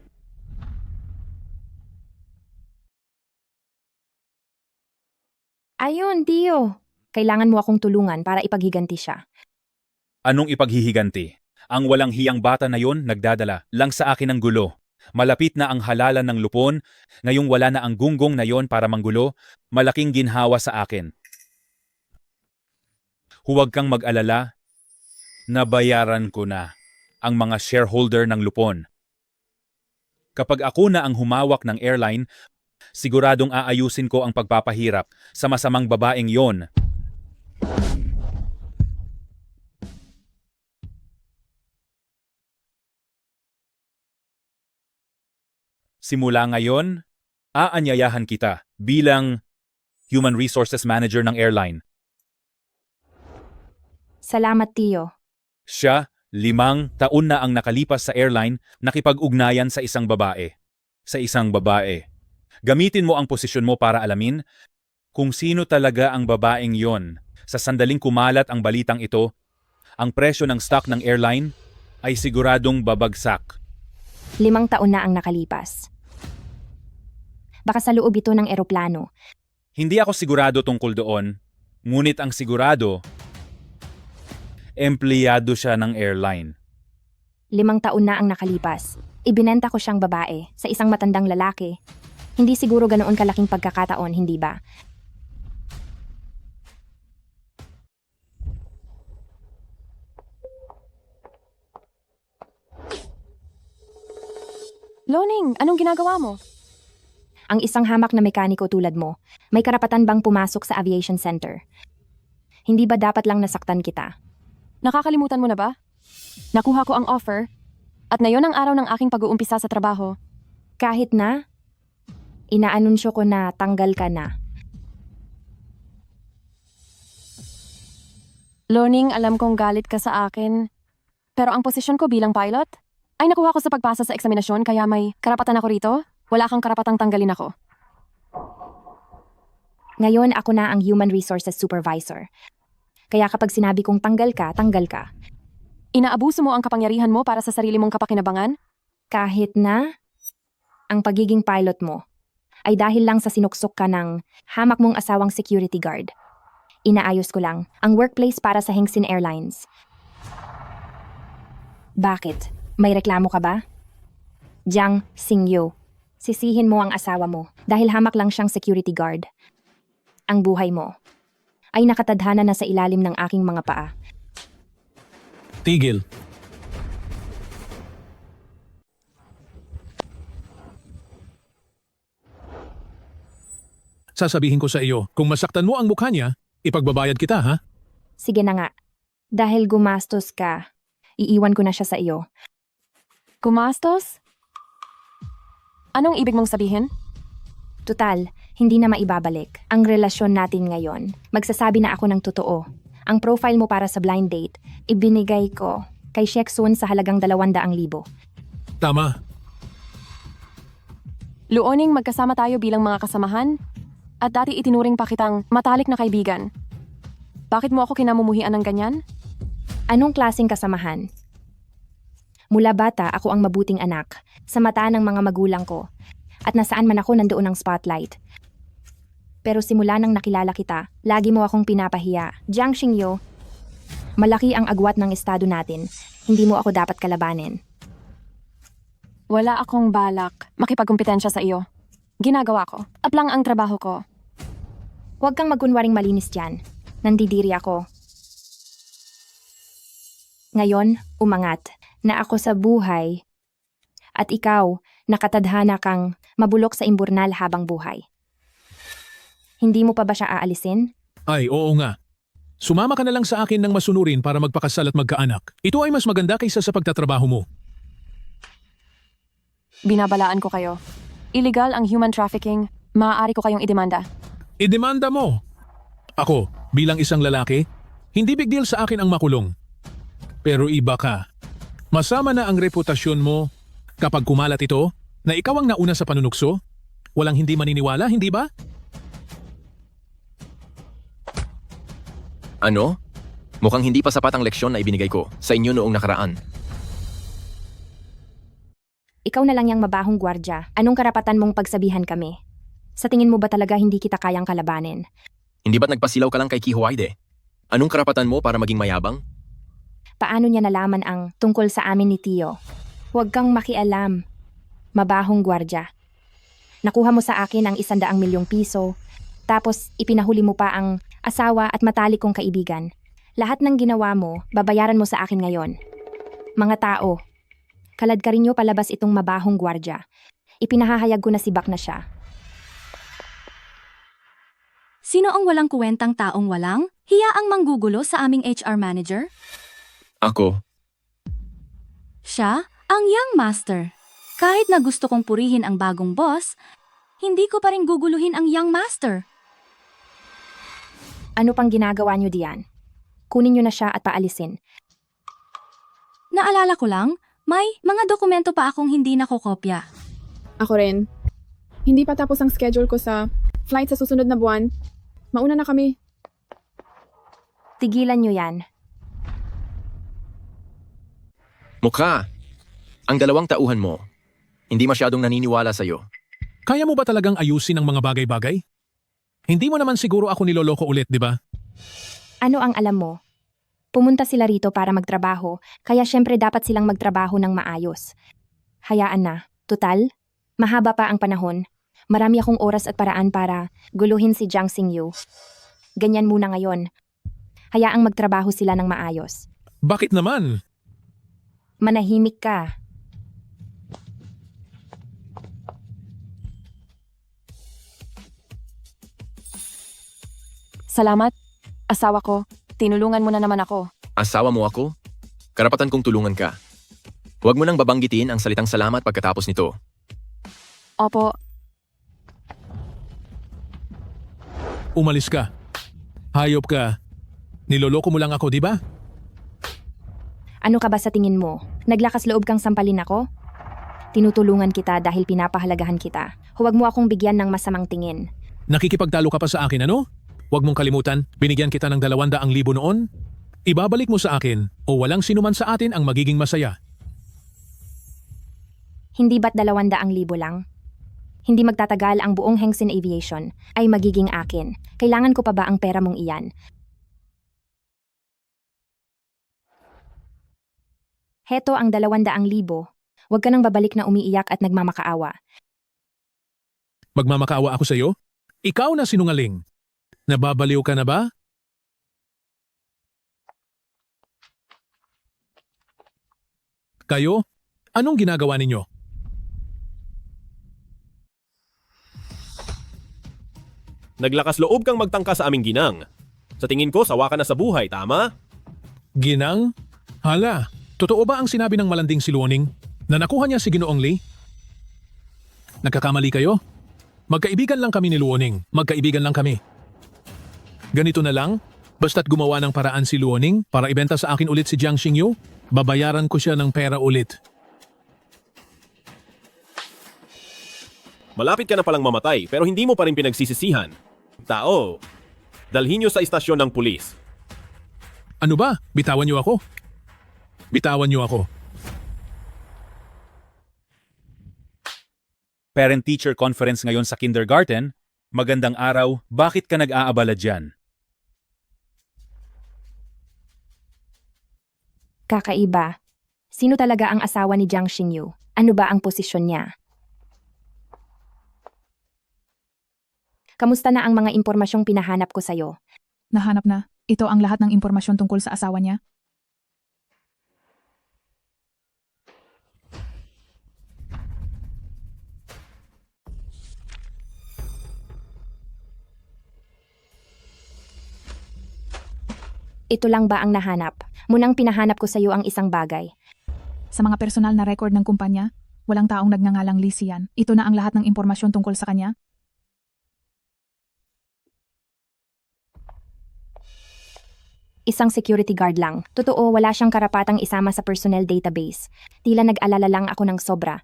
Ayun, Tio. Kailangan mo akong tulungan para ipaghiganti siya. Anong ipaghihiganti? Ang walang hiyang bata na yon nagdadala lang sa akin ng gulo. Malapit na ang halalan ng lupon, ngayong wala na ang gunggong na yon para manggulo, malaking ginhawa sa akin. Huwag kang mag-alala, nabayaran ko na ang mga shareholder ng lupon. Kapag ako na ang humawak ng airline, siguradong aayusin ko ang pagpapahirap sa masamang babaeng yon. Simula ngayon, aanyayahan kita bilang Human Resources Manager ng airline. Salamat, Tio. Siya, 5 taon na ang nakalipas sa airline, nakipag-ugnayan sa isang babae. Gamitin mo ang posisyon mo para alamin kung sino talaga ang babaeng yon. Sa sandaling kumalat ang balitang ito, ang presyo ng stock ng airline ay siguradong babagsak. 5 taon na ang nakalipas. Baka sa loob ito ng eroplano. Hindi ako sigurado tungkol doon, ngunit ang sigurado, empleyado siya ng airline. 5 taon na ang nakalipas. Ibinenta ko siyang babae sa isang matandang lalaki. Hindi siguro ganoon kalaking pagkakataon, hindi ba? Loning, anong ginagawa mo? Ang isang hamak na mekaniko tulad mo, may karapatan bang pumasok sa aviation center? Hindi ba dapat lang nasaktan kita? Nakakalimutan mo na ba? Nakuha ko ang offer, at ngayon ang araw ng aking pag-uumpisa sa trabaho. Kahit na, inaanunsyo ko na tanggal ka na. Loning, alam kong galit ka sa akin. Pero ang posisyon ko bilang pilot ay nakuha ko sa pagpasa sa eksaminasyon kaya may karapatan ako rito. Wala kang karapatang tanggalin ako. Ngayon ako na ang Human Resources Supervisor. Kaya kapag sinabi kong tanggal ka, tanggal ka. Inaabuso mo ang kapangyarihan mo para sa sarili mong kapakinabangan? Kahit na ang pagiging pilot mo ay dahil lang sa sinuksok ka ng hamak mong asawang security guard. Inaayos ko lang ang workplace para sa Hengsin Airlines. Bakit? May reklamo ka ba? Jiang Xingyu, sisihin mo ang asawa mo dahil hamak lang siyang security guard. Ang buhay mo ay nakatadhana na sa ilalim ng aking mga paa. Tigil. Sasabihin ko sa iyo, kung masaktan mo ang mukha niya, ipagbabayad kita, ha? Sige na nga. Dahil gumastos ka, iiwan ko na siya sa iyo. Gumastos? Anong ibig mong sabihin? Tutal, hindi na maibabalik ang relasyon natin ngayon. Magsasabi na ako ng totoo. Ang profile mo para sa blind date, ibinigay ko kay Sheksun sa halagang 200,000. Tama. Luoning, magkasama tayo bilang mga kasamahan at dati itinuring pa kitang matalik na kaibigan. Bakit mo ako kinamumuhian ng ganyan? Anong klaseng kasamahan? Mula bata, ako ang mabuting anak sa mata ng mga magulang ko. At nasaan man ako, nandoon ang spotlight. Pero simula nang nakilala kita, lagi mo akong pinapahiya. Jiang Xingyu, Malaki ang agwat ng estado natin. Hindi mo ako dapat kalabanin. Wala akong balak makipagkumpetensya sa iyo. Ginagawa ko. Aplang ang trabaho ko. Huwag kang magkunwaring malinis dyan. Nandidiri ako. Ngayon, umangat na ako sa buhay at ikaw nakatadhana kang mabulok sa imburnal habang buhay. Hindi mo pa ba siya aalisin? Ay, oo nga. Sumama ka na lang sa akin ng masunurin para magpakasal at magkaanak. Ito ay mas maganda kaysa sa pagtatrabaho mo. Binabalaan ko kayo. Illegal ang human trafficking. Maaari ko kayong idemanda. Idemanda mo. Ako, bilang isang lalaki, hindi big deal sa akin ang makulong. Pero iba ka. Masama na ang reputasyon mo kapag kumalat ito na ikaw ang nauna sa panunukso. Walang hindi maniniwala, hindi ba? Ano? Mukhang hindi pa sapat ang leksyon na ibinigay ko sa inyo noong nakaraan. Ikaw na lang yung mabahong gwardya. Anong karapatan mong pagsabihan kami? Sa tingin mo ba talaga hindi kita kayang kalabanin? Hindi ba't nagpasilaw ka lang kay Kihuayde? Anong karapatan mo para maging mayabang? Paano niya nalaman ang tungkol sa amin ni Tio? Huwag kang makialam. Mabahong gwardya. Nakuha mo sa akin ang 100 milyong piso, tapos ipinahuli mo pa ang asawa at matalik kong kaibigan. Lahat ng ginawa mo, babayaran mo sa akin ngayon. Mga tao, kalad ka rin nyo palabas itong mabahong gwardya. Ipinahahayag ko na si Bak na siya. Sino ang walang kuwentang taong walang hiya ang manggugulo sa aming HR manager? Ako. Siya ang young master. Kahit na gusto kong purihin ang bagong boss, hindi ko pa rin guguluhin ang young master. Ano pang ginagawa nyo diyan? Kunin nyo na siya at paalisin. Naalala ko lang, may mga dokumento pa akong hindi nakokopya. Ako rin. Hindi pa tapos ang schedule ko sa flight sa susunod na buwan. Mauna na kami. Tigilan nyo yan. Mukha! Ang dalawang tauhan mo, hindi masyadong naniniwala sa'yo. Kaya mo ba talagang ayusin ang mga bagay-bagay? Hindi mo naman siguro ako niloloko ulit, di ba? Ano ang alam mo? Pumunta sila rito para magtrabaho, kaya syempre dapat silang magtrabaho ng maayos. Hayaan na. Tutal, mahaba pa ang panahon. Marami akong oras at paraan para guluhin si Jiang Xingyu. Ganyan muna ngayon. Hayaang magtrabaho sila ng maayos. Bakit naman? Manahimik ka. Salamat. Asawa ko, tinulungan mo na naman ako. Asawa mo ako? Karapatan kong tulungan ka. Huwag mo nang babanggitin ang salitang salamat pagkatapos nito. Opo, Umalis ka. Hayop ka. Niloloko mo lang ako, di ba? Ano ka ba sa tingin mo? Naglakas loob kang sampalin ako? Tinutulungan kita dahil pinapahalagahan kita. Huwag mo akong bigyan ng masamang tingin. Nakikipagtalo ka pa sa akin, ano? Huwag mong kalimutan, binigyan kita ng 200,000 noon. Ibabalik mo sa akin o walang sinuman sa atin ang magiging masaya. Hindi ba't 200,000 lang? Hindi magtatagal ang buong Hengsin Aviation ay magiging akin. Kailangan ko pa ba ang pera mong iyan? Heto ang 200,000. Huwag ka nang babalik na umiiyak at nagmamakaawa. Magmamakaawa ako sa iyo? Ikaw na sinungaling. Nababaliw ka na ba? Kayo? Anong ginagawa ninyo? Naglakas loob kang magtangka sa aming ginang. Sa tingin ko, sawa ka na sa buhay, tama? Ginang? Hala, totoo ba ang sinabi ng malanding si Luoning na nakuha niya si Ginoong Lee? Nagkakamali kayo? Magkaibigan lang kami ni Luoning. Magkaibigan lang kami. Ganito na lang, basta't gumawa ng paraan si Luoning para ibenta sa akin ulit si Jiang Xingyu, babayaran ko siya ng pera ulit. Malapit ka na palang mamatay pero hindi mo pa rin pinagsisisihan. Tao, dalhin niyo sa istasyon ng pulis. Ano ba? Bitawan niyo ako? Bitawan niyo ako. Parent-teacher conference ngayon sa kindergarten. Magandang araw, bakit ka nag-aabala dyan? Kakaiba. Sino talaga ang asawa ni Jiang Xingyu? Ano ba ang posisyon niya? Kamusta na ang mga impormasyong pinahanap ko sa'yo? Nahanap na. Ito ang lahat ng impormasyon tungkol sa asawa niya. Ito lang ba ang nahanap? Munang pinahanap ko sa'yo ang isang bagay. Sa mga personal na record ng kumpanya, walang taong nagngangalang Lee Sian. Ito na ang lahat ng impormasyon tungkol sa kanya. Isang security guard lang. Totoo, wala siyang karapatang isama sa personnel database. Tila nag-alala lang ako ng sobra.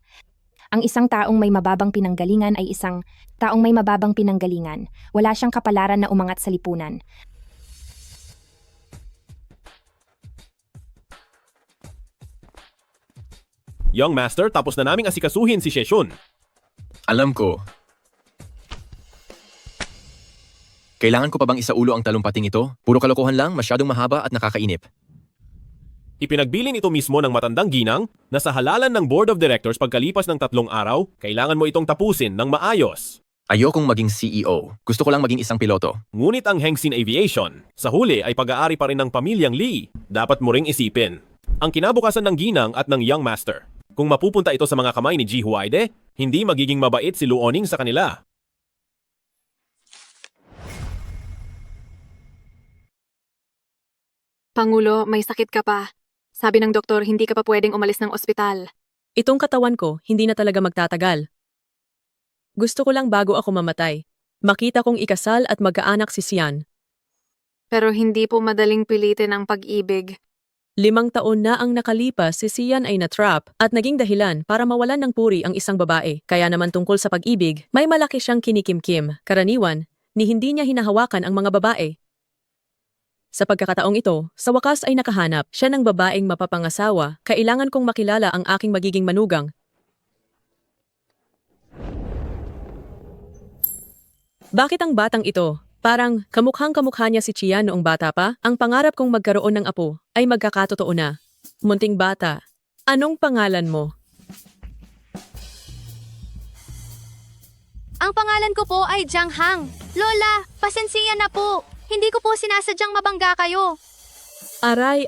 Ang isang taong may mababang pinanggalingan ay isang taong may mababang pinanggalingan. Wala siyang kapalaran na umangat sa lipunan. Young Master, tapos na naming asikasuhin si Sheshun. Alam ko. Kailangan ko pa bang isaulo ang talumpating ito? Puro kalokohan lang, masyadong mahaba at nakakainip. Ipinagbilin ito mismo ng matandang ginang na sa halalan ng Board of Directors pagkalipas ng 3 araw, kailangan mo itong tapusin ng maayos. Ayokong maging CEO. Gusto ko lang maging isang piloto. Ngunit ang Hengsin Aviation, sa huli ay pag-aari pa rin ng pamilyang Lee. Dapat mo ring isipin ang kinabukasan ng ginang at ng Young Master. Kung mapupunta ito sa mga kamay ni Ji Huaide, hindi magiging mabait si Luoning sa kanila. Pangulo, may sakit ka pa. Sabi ng doktor, hindi ka pa pwedeng umalis ng ospital. Itong katawan ko, hindi na talaga magtatagal. Gusto ko lang bago ako mamatay. Makita kong ikasal at magkaanak si Sian. Pero hindi po madaling pilitin ang pag-ibig. 5 taon na ang nakalipas, si Sian ay natrap at naging dahilan para mawalan ng puri ang isang babae. Kaya naman tungkol sa pag-ibig, may malaki siyang kinikimkim. Karaniwan, ni hindi niya hinahawakan ang mga babae. Sa pagkakataong ito, sa wakas ay nakahanap siya ng babaeng mapapangasawa. Kailangan kong makilala ang aking magiging manugang. Bakit ang batang ito? Parang kamukhang-kamukha niya si Chia noong bata pa. Ang pangarap kong magkaroon ng apo ay magkakatotoo na. Munting bata, anong pangalan mo? Ang pangalan ko po ay Jiang Hang. Lola, pasensiya na po. Hindi ko po sinasadyang mabangga kayo. Aray.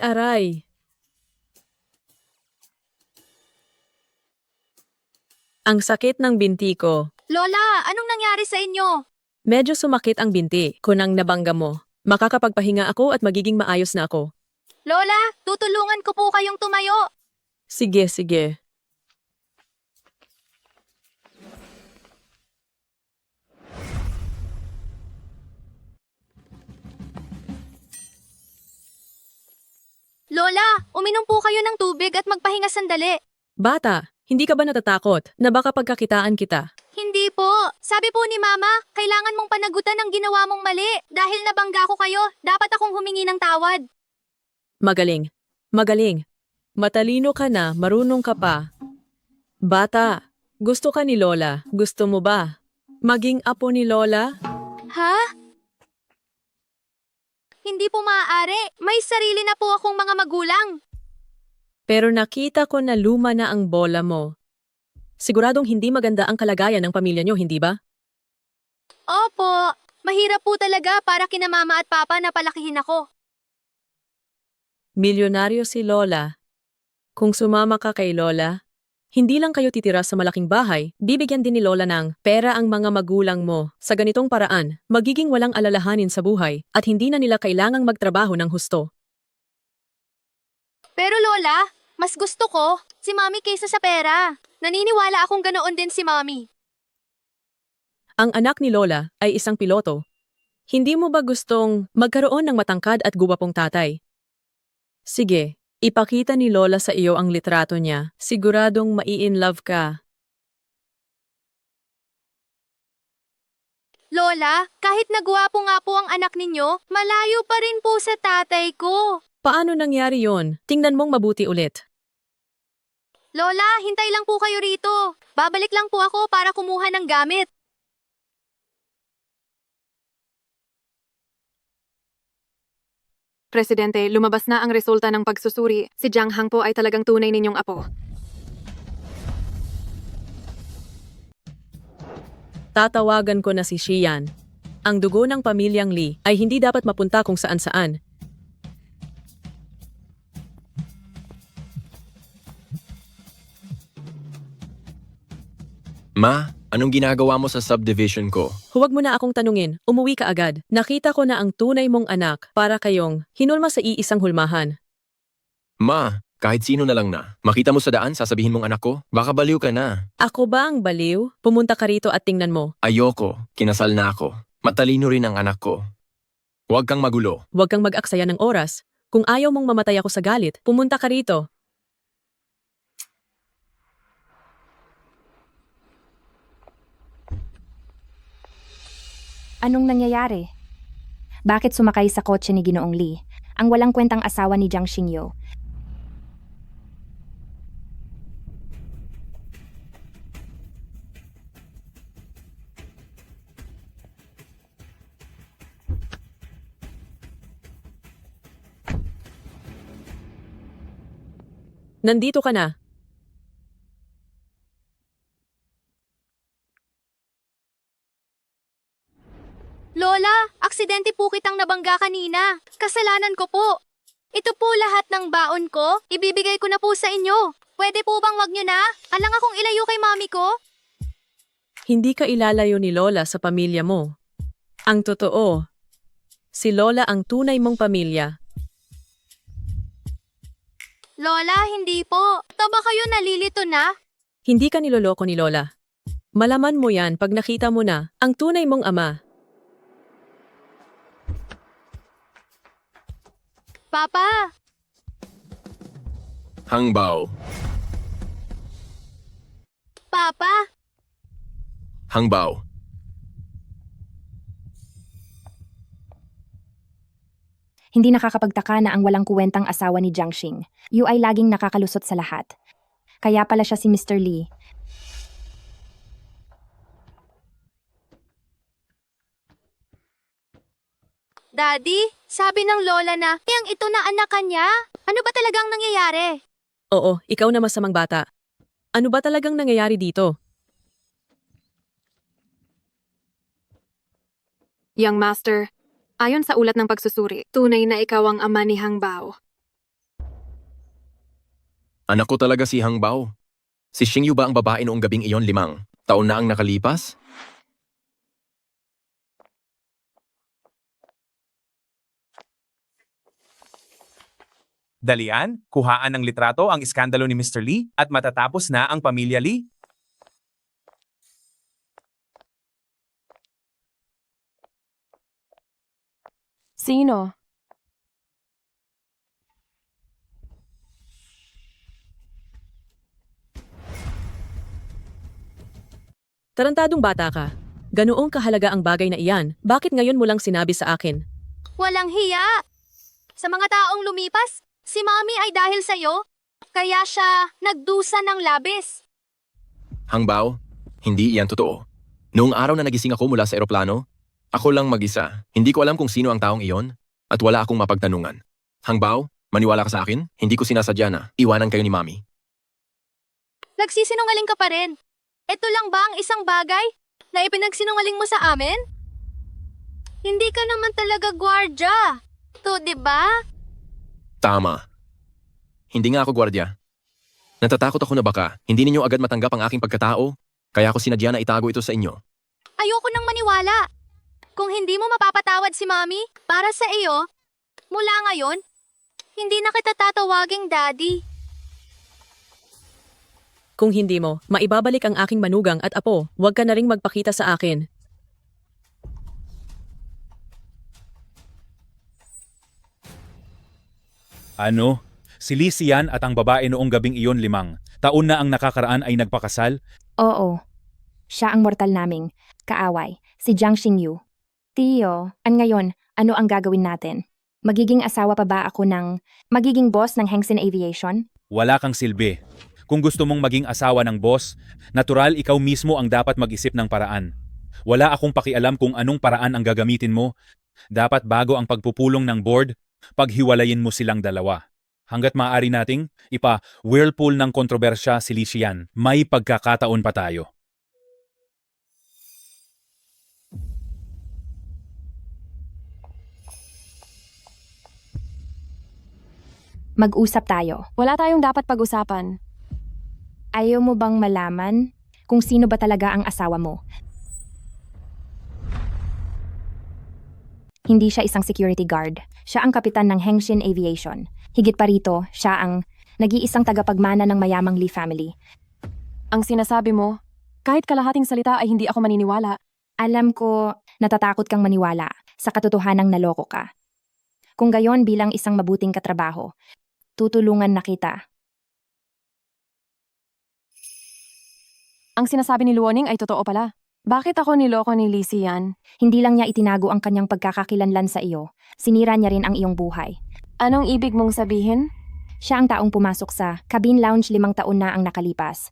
Ang sakit ng binti ko. Lola, anong nangyari sa inyo? Medyo sumakit ang binti ko nang nabangga mo. Makakapagpahinga ako at magiging maayos na ako. Lola, tutulungan ko po kayong tumayo. Sige. Lola, uminom po kayo ng tubig at magpahinga sandali. Bata, hindi ka ba natatakot na baka pagkakitaan kita? Hindi po. Sabi po ni Mama, kailangan mong panagutan ang ginawa mong mali. Dahil nabangga ko kayo, dapat akong humingi ng tawad. Magaling. Matalino ka na, marunong ka pa. Bata, gusto ka ni Lola. Gusto mo ba? Maging apo ni Lola? Ha? Hindi po maaari. May sarili na po akong mga magulang. Pero nakita ko na luma na ang bola mo. Siguradong hindi maganda ang kalagayan ng pamilya niyo, hindi ba? Opo. Mahirap po talaga para kina Mama at Papa na palakihin ako. Milyonaryo si Lola. Kung sumama ka kay Lola, hindi lang kayo titira sa malaking bahay, bibigyan din ni Lola ng pera ang mga magulang mo. Sa ganitong paraan, magiging walang alalahanin sa buhay at hindi na nila kailangang magtrabaho ng husto. Pero Lola, mas gusto ko si Mami kaysa sa pera. Naniniwala akong ganoon din si Mami. Ang anak ni Lola ay isang piloto. Hindi mo ba gustong magkaroon ng matangkad at guwapong tatay? Sige, ipakita ni Lola sa iyo ang litrato niya. Siguradong mai-in-love ka. Lola, kahit nagwapo nga po ang anak ninyo, malayo pa rin po sa tatay ko. Paano nangyari yon? Tingnan mong mabuti ulit. Lola, hintay lang po kayo rito. Babalik lang po ako para kumuha ng gamit. Presidente, lumabas na ang resulta ng pagsusuri. Si Jiang Hang po ay talagang tunay ninyong apo. Tatawagan ko na si Xian. Ang dugo ng pamilyang Li ay hindi dapat mapunta kung saan-saan. Ma, anong ginagawa mo sa subdivision ko? Huwag mo na akong tanungin, umuwi ka agad. Nakita ko na ang tunay mong anak para kayong hinulma sa iisang hulmahan. Ma, kahit sino na lang na. Makita mo sa daan, sasabihin mong anak ko, baka baliw ka na. Ako ba ang baliw? Pumunta ka rito at tingnan mo. Ayoko, kinasal na ako. Matalino rin ang anak ko. Huwag kang magulo. Huwag kang mag-aksaya ng oras. Kung ayaw mong mamatay ako sa galit, pumunta ka rito. Anong nangyayari? Bakit sumakay sa kotse ni Ginoong Lee, ang walang kwentang asawa ni Jiang Xingyu? Nandito ka na. Lola, aksidente po kitang nabangga kanina. Kasalanan ko po. Ito po lahat ng baon ko. Ibibigay ko na po sa inyo. Pwede po bang wag nyo na? Alang akong ilayo kay mami ko. Hindi ka ilalayo ni Lola sa pamilya mo. Ang totoo, si Lola ang tunay mong pamilya. Lola, hindi po. Taba kayo nalilito na? Hindi ka niloloko ni Lola. Malaman mo yan pag nakita mo na ang tunay mong ama. Papa! Hangbao. Papa! Hangbao. Hindi nakakapagtaka na ang walang kuwentang asawa ni Jiang Xing. Yu ay laging nakakalusot sa lahat. Kaya pala siya si Mr. Lee. Daddy, sabi ng lola na yang ito na anak niya. Ano ba talagang nangyayari? Oo, ikaw na masamang bata. Ano ba talagang nangyayari dito? Young Master, ayon sa ulat ng pagsusuri, tunay na ikaw ang ama ni Hang Bao. Anak ko talaga si Hangbao. Si Xingyu ba ang babae noong gabing iyon 5 taon na ang nakalipas? Dalian, kuhaan ng litrato ang iskandalo ni Mr. Lee at matatapos na ang pamilya Lee. Sino? Tarantadong bata ka. Ganoong kahalaga ang bagay na iyan. Bakit ngayon mo lang sinabi sa akin? Walang hiya. Sa mga taong lumipas, si Mami ay dahil sa'yo. Kaya siya nagdusa ng labis. Hangbao, hindi iyan totoo. Noong araw na nagising ako mula sa eroplano, ako lang mag-isa. Hindi ko alam kung sino ang taong iyon at wala akong mapagtanungan. Hangbao, maniwala ka sa akin? Hindi ko sinasadya na iwanan kayo ni Mami. Nagsisinungaling ka pa rin. Ito lang ba ang isang bagay na ipinagsinungaling mo sa amin? Hindi ka naman talaga gwardya. To, di ba? Tama. Hindi nga ako gwardya. Natatakot ako na baka hindi ninyo agad matanggap ang aking pagkatao, kaya ako sinadya na itago ito sa inyo. Ayoko nang maniwala. Kung hindi mo mapapatawad si Mami para sa iyo, mula ngayon, hindi na kita tatawaging daddy. Kung hindi mo, maibabalik ang aking manugang at apo. Huwag ka na ring magpakita sa akin. Ano? Si Lee Xian at ang babae noong gabing iyon 5 taon na ang nakakaraan ay nagpakasal? Oo. Siya ang mortal naming kaaway, si Jiang Xingyu. Tiyo, ngayon, ano ang gagawin natin? Magiging asawa pa ba ako magiging boss ng Hengsin Aviation? Wala kang silbi. Kung gusto mong maging asawa ng boss, natural ikaw mismo ang dapat mag-isip ng paraan. Wala akong pakialam kung anong paraan ang gagamitin mo. Dapat bago ang pagpupulong ng board, Paghiwalayin mo silang dalawa. Hanggat maaari nating ipa-whirlpool ng kontrobersya si Li Xian, may pagkakataon pa tayo. Mag-usap tayo. Wala tayong dapat pag-usapan. Ayaw mo bang malaman kung sino ba talaga ang asawa mo? Hindi siya isang security guard. Siya ang kapitan ng Hengxin Aviation. Higit pa rito, siya ang nag-iisang tagapagmana ng mayamang Li family. Ang sinasabi mo, kahit kalahating salita ay hindi ako maniniwala. Alam ko, natatakot kang maniwala sa katotohanang naloko ka. Kung gayon bilang isang mabuting katrabaho, tutulungan na kita. Ang sinasabi ni Luoning ay totoo pala. Bakit ako niloko ni Li Xian? Hindi lang niya itinago ang kanyang pagkakakilanlan sa iyo, sinira niya rin ang iyong buhay. Anong ibig mong sabihin? Siya ang taong pumasok sa cabin lounge 5 taon na ang nakalipas.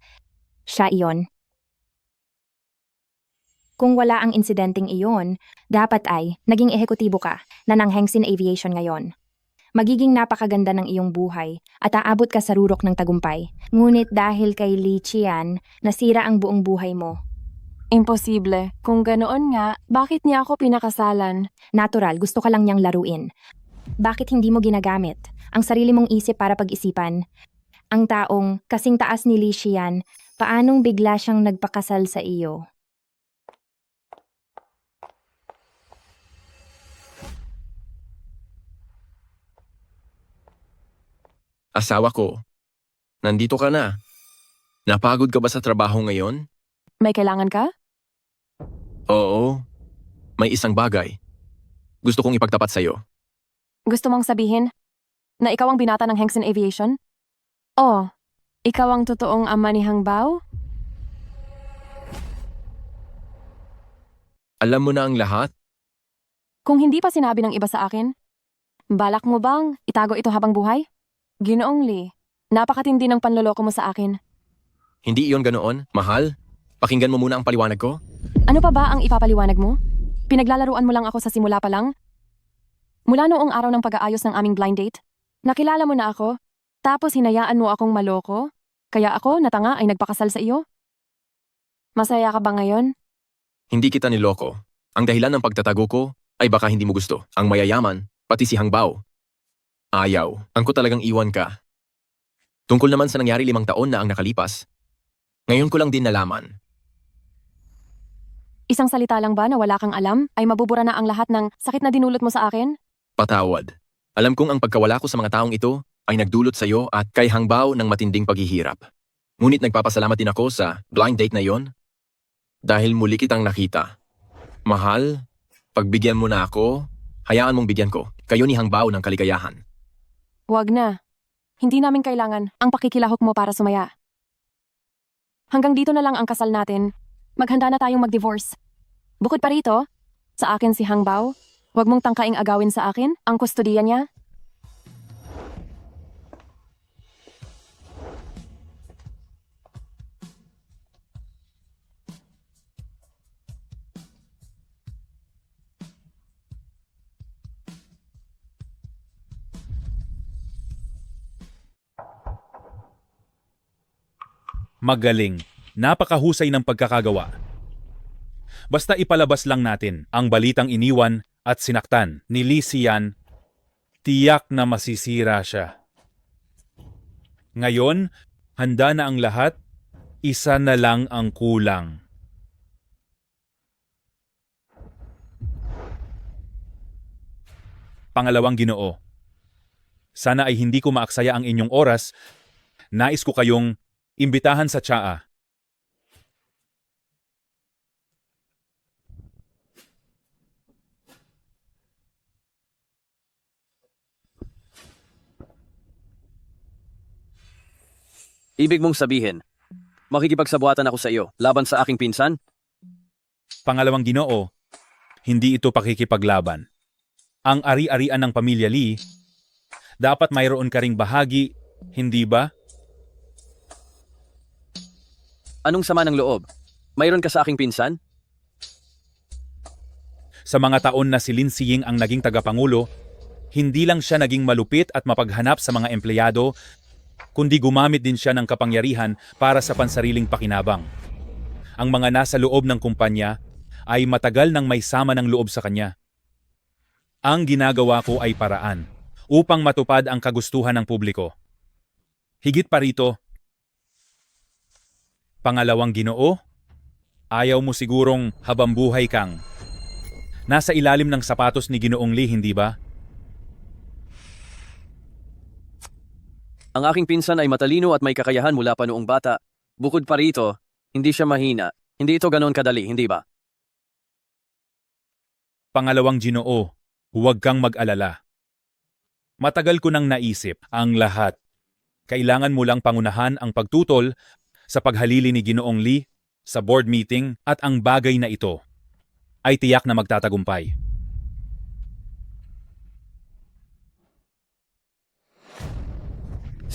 Siya iyon. Kung wala ang insidenteng iyon, dapat ay naging ehekutibo ka na ng Hengxin Aviation ngayon. Magiging napakaganda ng iyong buhay at aabot ka sa rurok ng tagumpay. Ngunit dahil kay Li Xian, nasira ang buong buhay mo. Imposible. Kung ganoon nga, bakit niya ako pinakasalan? Natural, gusto ka lang niyang laruin. Bakit hindi mo ginagamit ang sarili mong isip para pag-isipan? Ang taong kasing taas ni Li Xian, paanong bigla siyang nagpakasal sa iyo? Asawa ko, nandito ka na. Napagod ka ba sa trabaho ngayon? May kailangan ka? Oo. May isang bagay. Gusto kong ipagtapat sa'yo. Gusto mong sabihin na ikaw ang binata ng Hengxin Aviation? Oh, ikaw ang totoong ama ni Hangbao? Alam mo na ang lahat? Kung hindi pa sinabi ng iba sa akin, balak mo bang itago ito habang buhay? Ginoong Li, napakatindi ng panloloko mo sa akin. Hindi iyon ganoon, mahal. Pakinggan mo muna ang paliwanag ko. Ano pa ba ang ipapaliwanag mo? Pinaglalaruan mo lang ako sa simula pa lang? Mula noong araw ng pag-aayos ng aming blind date, nakilala mo na ako, tapos hinayaan mo akong maloko, kaya ako, natanga, ay nagpakasal sa iyo? Masaya ka ba ngayon? Hindi kita niloko. Ang dahilan ng pagtatago ko ay baka hindi mo gusto. Ang mayayaman, pati si Hangbao. Ayaw. Ang ko talagang iwan ka. Tungkol naman sa nangyari 5 taon na ang nakalipas. Ngayon ko lang din nalaman. Isang salita lang ba na wala kang alam ay mabubura na ang lahat ng sakit na dinulot mo sa akin? Patawad. Alam kong ang pagkawala ko sa mga taong ito ay nagdulot sa iyo at kay Hangbao ng matinding paghihirap. Ngunit nagpapasalamat din ako sa blind date na yon dahil muli kitang nakita. Mahal, pagbigyan mo na ako, hayaan mong bigyan ko kayo ni Hangbao ng kaligayahan. Huwag na. Hindi namin kailangan ang pakikilahok mo para sumaya. Hanggang dito na lang ang kasal natin. Maghanda na tayong mag-divorce. Bukod pa rito, sa akin si Hangbao, huwag mong tangkaing agawin sa akin ang kustodiya niya. Magaling. Napakahusay ng pagkakagawa. Basta ipalabas lang natin ang balitang iniwan at sinaktan ni Li Xian, tiyak na masisira siya. Ngayon, handa na ang lahat, isa na lang ang kulang. Pangalawang Ginoo, sana ay hindi ko maaksaya ang inyong oras. Nais ko kayong imbitahan sa tsaa. Ibig mong sabihin, makikipagsabuatan ako sa iyo laban sa aking pinsan? Pangalawang Ginoo, hindi ito pakikipaglaban. Ang ari-arian ng pamilya Li, dapat mayroon ka ring bahagi, hindi ba? Anong sama ng loob? Mayroon ka sa aking pinsan? Sa mga taon na si Lin Siying ang naging tagapangulo, Hindi lang siya naging malupit at mapaghanap sa mga empleyado, kundi gumamit din siya ng kapangyarihan para sa pansariling pakinabang. Ang mga nasa loob ng kumpanya ay matagal nang may sama ng loob sa kanya. Ang ginagawa ko ay paraan upang matupad ang kagustuhan ng publiko. Higit pa rito, pangalawang Ginoo, ayaw mo sigurong habambuhay kang nasa ilalim ng sapatos ni Ginoong Lee, hindi ba? Ang aking pinsan ay matalino at may kakayahan mula pa noong bata. Bukod pa rito, hindi siya mahina. Hindi ito ganoon kadali, hindi ba? Pangalawang Ginoo, huwag kang mag-alala. Matagal ko nang naisip ang lahat. Kailangan mo lang pangunahan ang pagtutol sa paghalili ni Ginoong Lee sa board meeting at ang bagay na ito ay tiyak na magtatagumpay.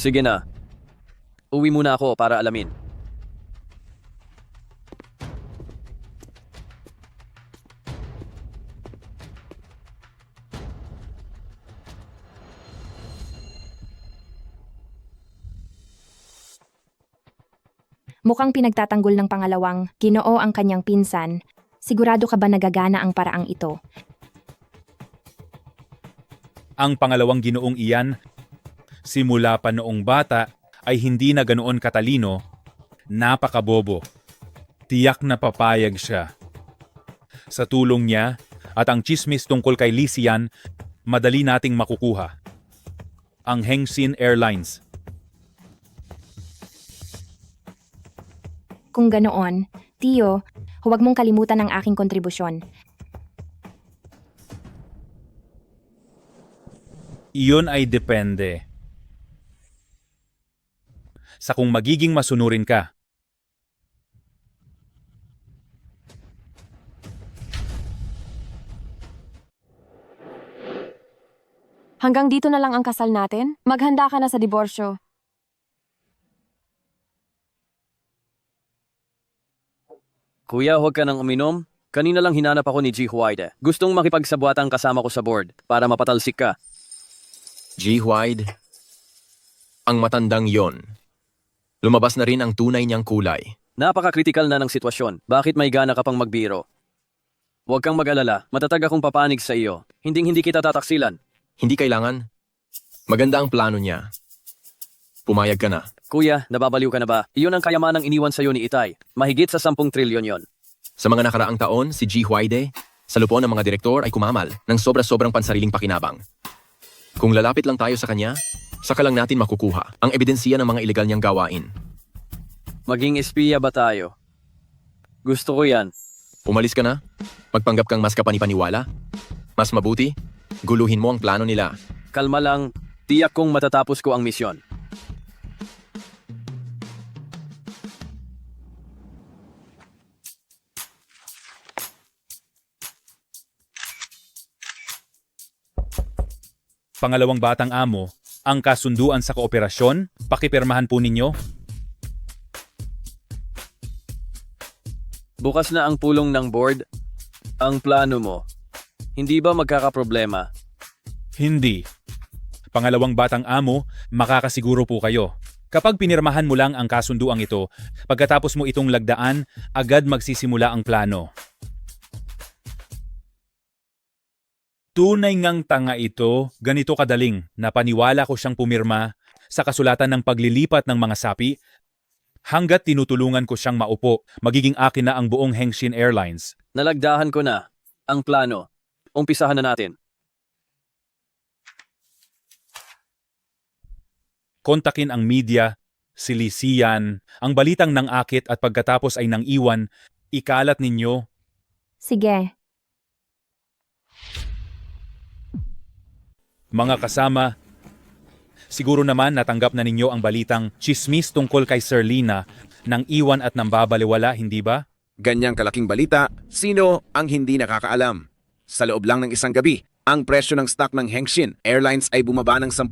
Sige na. Uwi muna ako para alamin. Mukhang pinagtatanggol ng pangalawang Ginoo ang kanyang pinsan. Sigurado ka ba nagagana ang paraang ito? Ang pangalawang Ginoong iyan, simula pa noong bata, ay hindi na ganoon katalino, napakabobo. Tiyak na papayag siya. Sa tulong niya at ang chismis tungkol kay Lee Sian, madali nating makukuha. Ang Hengsin Airlines. Kung ganoon, Tio, huwag mong kalimutan ang aking kontribusyon. Iyon ay depende sa kung magiging masunurin ka. Hanggang dito na lang ang kasal natin? Maghanda ka na sa diborsyo. Kuya, huwag ka nang uminom. Kanina lang hinanap ako ni G. Huayde. Gustong makipagsabuatan kasama ko sa board para mapatalsik ka. G. Huayde, ang matandang yon. Lumabas na rin ang tunay niyang kulay. Napaka-critical na ng sitwasyon. Bakit may gana ka pang magbiro? Huwag kang mag-alala. Matatag akong papanig sa iyo. Hinding-hindi kita tataksilan. Hindi kailangan. Maganda ang plano niya. Pumayag ka na. Kuya, nababaliw ka na ba? Iyon ang kayamanang iniwan sa iyo ni Itay. Mahigit sa 10 trilyon yon. Sa mga nakaraang taon, si G. Huayde, sa lupon ng mga direktor ay kumamal ng sobra-sobrang pansariling pakinabang. Kung lalapit lang tayo sa kanya, saka lang natin makukuha ang ebidensya ng mga ilegal niyang gawain. Maging espiya ba tayo? Gusto ko yan. Umalis ka na? Magpanggap kang mas kapanipaniwala? Mas mabuti, guluhin mo ang plano nila. Kalma lang, tiyak kong matatapos ko ang misyon. Pangalawang batang amo, ang kasunduan sa kooperasyon, pakipirmahan po ninyo. Bukas na ang pulong ng board. Ang plano mo, hindi ba magkakaproblema? Hindi. Pangalawang batang amo, makakasiguro po kayo. Kapag pinirmahan mo lang ang kasunduang ito, pagkatapos mo itong lagdaan, agad magsisimula ang plano. Tunay ngang tanga ito, ganito kadaling, napaniwala ko siyang pumirma sa kasulatan ng paglilipat ng mga sapi. Hanggat tinutulungan ko siyang maupo, magiging akin na ang buong Hengsin Airlines. Nalagdahan ko na ang plano. Umpisahan na natin. Kontakin ang media, si Lee Sian, ang balitang nang akit at pagkatapos ay nang iwan, ikalat ninyo. Sige. Mga kasama, siguro naman natanggap na ninyo ang balitang chismis tungkol kay Sir Lina nang iwan at nambabaliwala, hindi ba? Ganyang kalaking balita, sino ang hindi nakakaalam? Sa loob lang ng isang gabi, ang presyo ng stock ng Hengsin Airlines ay bumaba ng 10%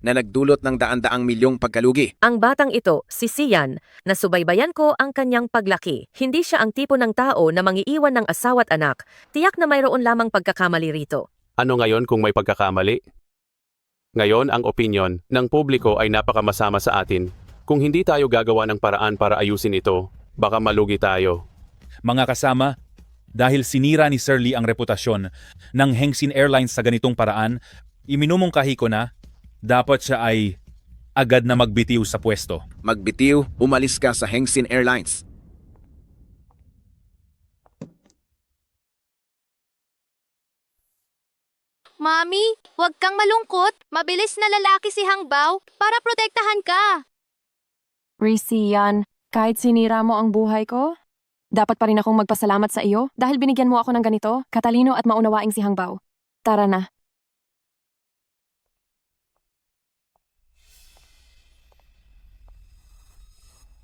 na nagdulot ng daan-daang milyong pagkalugi. Ang batang ito, si Sian, nasubaybayan ko ang kanyang paglaki. Hindi siya ang tipo ng tao na mangiiwan ng asawa at anak. Tiyak na mayroon lamang pagkakamali rito. Ano ngayon kung may pagkakamali? Ngayon ang opinyon ng publiko ay napakamasama sa atin. Kung hindi tayo gagawa ng paraan para ayusin ito, baka malugi tayo. Mga kasama, dahil sinira ni Sir Lee ang reputasyon ng Hengsin Airlines sa ganitong paraan, iminumungkahi ko na dapat siya ay agad na magbitiw sa pwesto. Magbitiw, umalis ka sa Hengsin Airlines. Mami, huwag kang malungkot. Mabilis na lalaki si Hangbao para protektahan ka. Rian, kahit sinira mo ang buhay ko, dapat pa rin akong magpasalamat sa iyo dahil binigyan mo ako ng ganito, katalino at maunawaing si Hangbao. Tara na.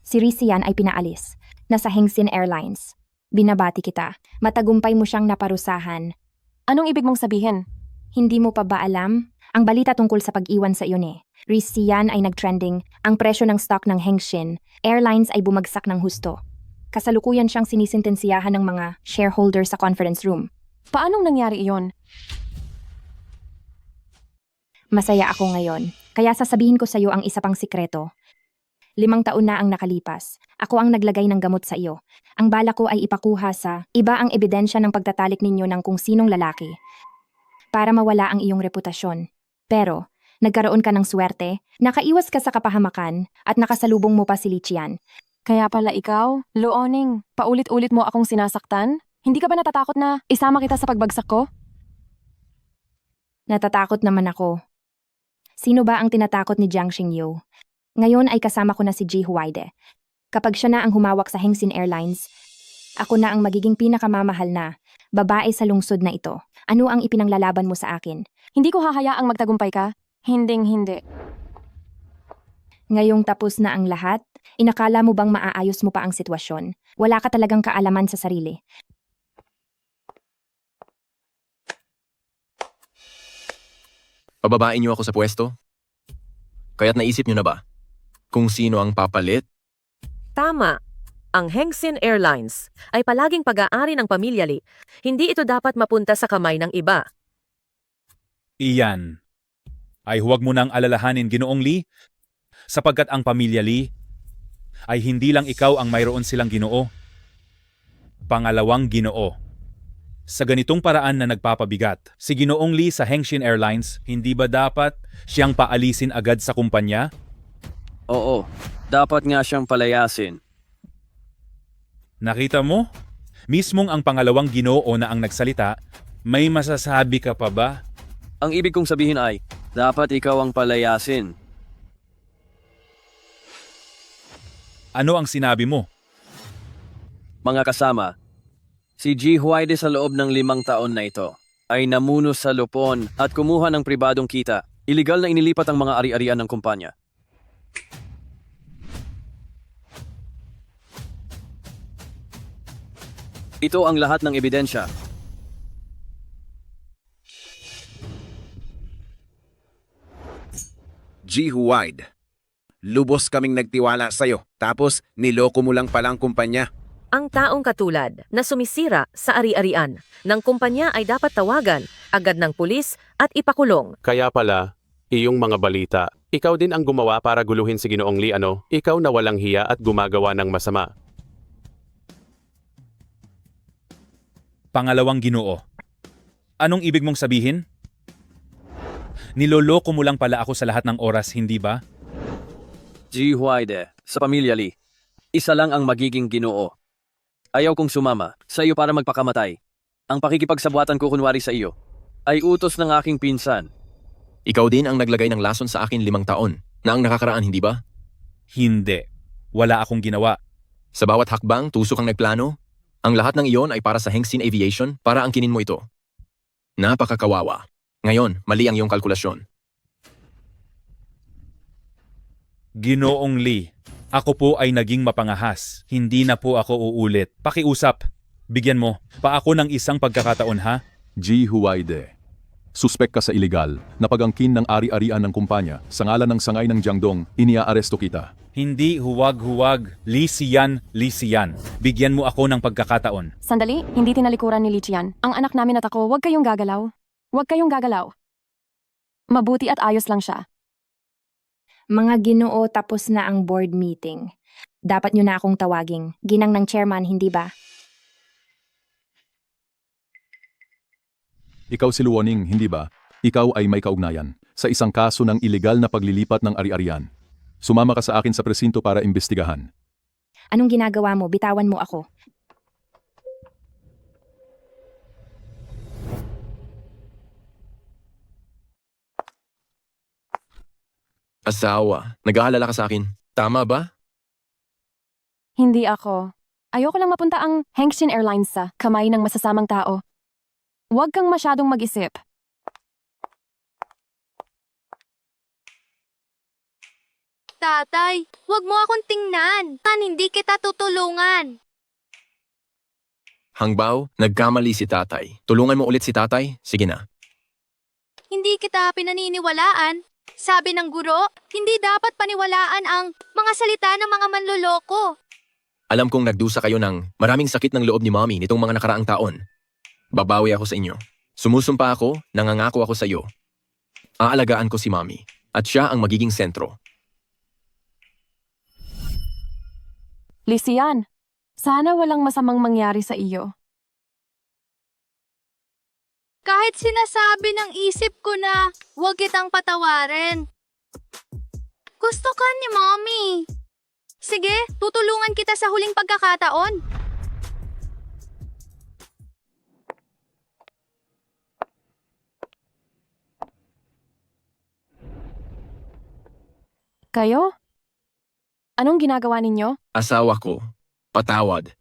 Si Rian ay pinaalis. Nasa Hengsin Airlines. Binabati kita. Matagumpay mo siyang naparusahan. Anong ibig mong sabihin? Hindi mo pa ba alam? Ang balita tungkol sa pag-iwan sa iyo ni Rian ay nag-trending. Ang presyo ng stock ng Hengsin Airlines ay bumagsak ng husto. Kasalukuyan siyang sinisintensiyahan ng mga shareholders sa conference room. Paanong nangyari iyon? Masaya ako ngayon. Kaya sasabihin ko sa iyo ang isa pang sikreto. 5 taon na ang nakalipas. Ako ang naglagay ng gamot sa iyo. Ang bala ko ay ipakuha sa iba ang ebidensya ng pagtatalik ninyo ng kung sinong lalaki para mawala ang iyong reputasyon. Pero, nagkaroon ka ng swerte, nakaiwas ka sa kapahamakan, at nakasalubong mo pa si Lichian. Kaya pala ikaw, Luoning, paulit-ulit mo akong sinasaktan? Hindi ka ba natatakot na isama kita sa pagbagsak ko? Natatakot naman ako. Sino ba ang tinatakot ni Jiang Xingyu? Ngayon ay kasama ko na si Ji Huaide. Kapag siya na ang humawak sa Hengsin Airlines, ako na ang magiging pinakamamahal na babae sa lungsod na ito. Ano ang ipinanglalaban mo sa akin? Hindi ko hahayaang magtagumpay ka. Hinding-hindi. Ngayong tapos na ang lahat, inakala mo bang maaayos mo pa ang sitwasyon? Wala ka talagang kaalaman sa sarili. Pababain niyo ako sa pwesto? Kaya't naisip niyo na ba kung sino ang papalit? Tama. Ang Hengsin Airlines ay palaging pag-aari ng pamilya Lee. Hindi ito dapat mapunta sa kamay ng iba. Iyan ay huwag mo nang alalahanin, Ginoong Lee, sapagkat ang pamilya Lee ay hindi lang ikaw ang mayroon silang ginoo. Pangalawang ginoo. Sa ganitong paraan na nagpapabigat, si Ginoong Lee sa Hengsin Airlines, hindi ba dapat siyang paalisin agad sa kumpanya? Oo, dapat nga siyang palayasin. Nakita mo? Mismong ang pangalawang ginoo na ang nagsalita, may masasabi ka pa ba? Ang ibig kong sabihin ay, dapat ikaw ang palayasin. Ano ang sinabi mo? Mga kasama, si Ji Huaide sa loob ng 5 taon na ito ay namuno sa lupon at kumuha ng pribadong kita. Iligal na inilipat ang mga ari-arian ng kumpanya. Ito ang lahat ng ebidensya. Ji Huaide, lubos kaming nagtiwala sa'yo, tapos niloko mo lang pala ang kumpanya. Ang taong katulad na sumisira sa ari-arian ng kumpanya ay dapat tawagan agad ng pulis at ipakulong. Kaya pala, iyong mga balita, ikaw din ang gumawa para guluhin si Ginoong Lee, ano? Ikaw na walang hiya at gumagawa ng masama. Pangalawang ginoo. Anong ibig mong sabihin? Niloloko mo lang pala ako sa lahat ng oras, hindi ba? Ji Huaide, sa pamilya Lee, isa lang ang magiging ginoo. Ayaw kong sumama sa iyo para magpakamatay. Ang pakikipagsabuatan ko kunwari sa iyo ay utos ng aking pinsan. Ikaw din ang naglagay ng lason sa akin 5 taon na ang nakakaraan, hindi ba? Hindi. Wala akong ginawa. Sa bawat hakbang, tusok ang nagplano? Ang lahat ng iyon ay para sa Hengsin Aviation para angkinin mo ito. Napakakawawa. Ngayon, mali ang iyong kalkulasyon. Ginoong Lee, ako po ay naging mapangahas. Hindi na po ako uulit. Pakiusap. Bigyan mo pa ako ng isang pagkakataon, ha? Ji Huaide, suspek ka sa iligal na pag-angkin ng ari-arian ng kumpanya sa ngalan ng sangay ng Jiangdong, iniaaresto kita. Hindi huwag-huwag. Lixian. Bigyan mo ako ng pagkakataon. Sandali, hindi tinalikuran ni Lichian. Ang anak namin at ako, huwag kayong gagalaw. Huwag kayong gagalaw. Mabuti at ayos lang siya. Mga Ginoo, tapos na ang board meeting. Dapat nyo na akong tawaging. Ginang ng chairman, hindi ba? Ikaw si Luoning, hindi ba? Ikaw ay may kaugnayan sa isang kaso ng ilegal na paglilipat ng ari-arian. Sumama ka sa akin sa presinto para imbestigahan. Anong ginagawa mo? Bitawan mo ako. Asawa, nag-aalala ka sa akin. Tama ba? Hindi ako. Ayoko lang mapunta ang Hangshin Airlines sa kamay ng masasamang tao. Huwag kang masyadong mag-isip. Tatay, wag mo akong tingnan. Hindi kita tutulungan. Hangbaw, nagkamali si tatay. Tulungan mo ulit si tatay? Sige na. Hindi kita pinaniniwalaan. Sabi ng guro, hindi dapat paniwalaan ang mga salita ng mga manloloko. Alam kong nagdusa kayo ng maraming sakit ng loob ni Mommy nitong mga nakaraang taon. Babawi ako sa inyo. Sumusumpa ako, nangangako ako sa iyo. Aalagaan ko si Mommy at siya ang magiging sentro. Lisian, sana walang masamang mangyari sa iyo. Kahit sinasabi ng isip ko na huwag kitang patawarin. Gusto ka ni Mommy. Sige, tutulungan kita sa huling pagkakataon. Kayo? Anong ginagawa ninyo? Asawa ko, patawad.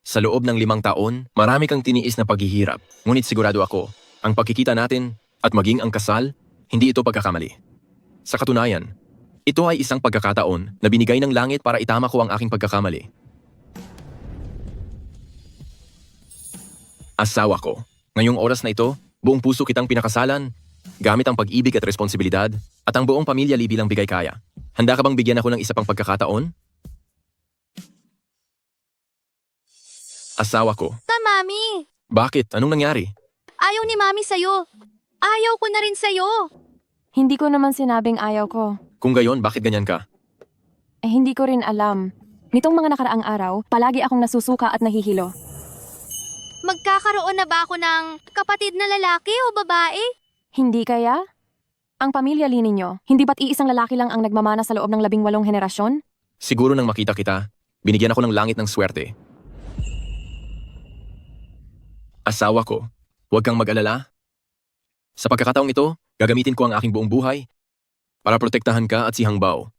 Sa loob ng 5 taon, marami kang tiniis na paghihirap. Ngunit sigurado ako, ang pagkikita natin at maging ang kasal, hindi ito pagkakamali. Sa katunayan, ito ay isang pagkakataon na binigay ng langit para itama ko ang aking pagkakamali. Asawa ko, ngayong oras na ito, buong puso kitang pinakasalan, gamit ang pag-ibig at responsibilidad, at ang buong pamilya bilang bigay kaya. Handa ka bang bigyan ako ng isa pang pagkakataon? Asawa ko. Mami, Bakit? Anong nangyari? ayaw ni Mami sa'yo. Ayaw ko na rin sa'yo. Hindi ko naman sinabing ayaw ko. Kung gayon, bakit ganyan ka? Hindi ko rin alam. Nitong mga nakaraang araw, palagi akong nasusuka at nahihilo. Magkakaroon na ba ako ng kapatid na lalaki o babae? Hindi kaya? Ang pamilya ninyo, hindi ba't iisang lalaki lang ang nagmamana sa loob ng 18 henerasyon? Siguro nang makita kita, binigyan ako ng langit ng swerte. Asawa ko, huwag kang mag-alala. Sa pagkakataong ito, gagamitin ko ang aking buong buhay para protektahan ka at si Hangbao.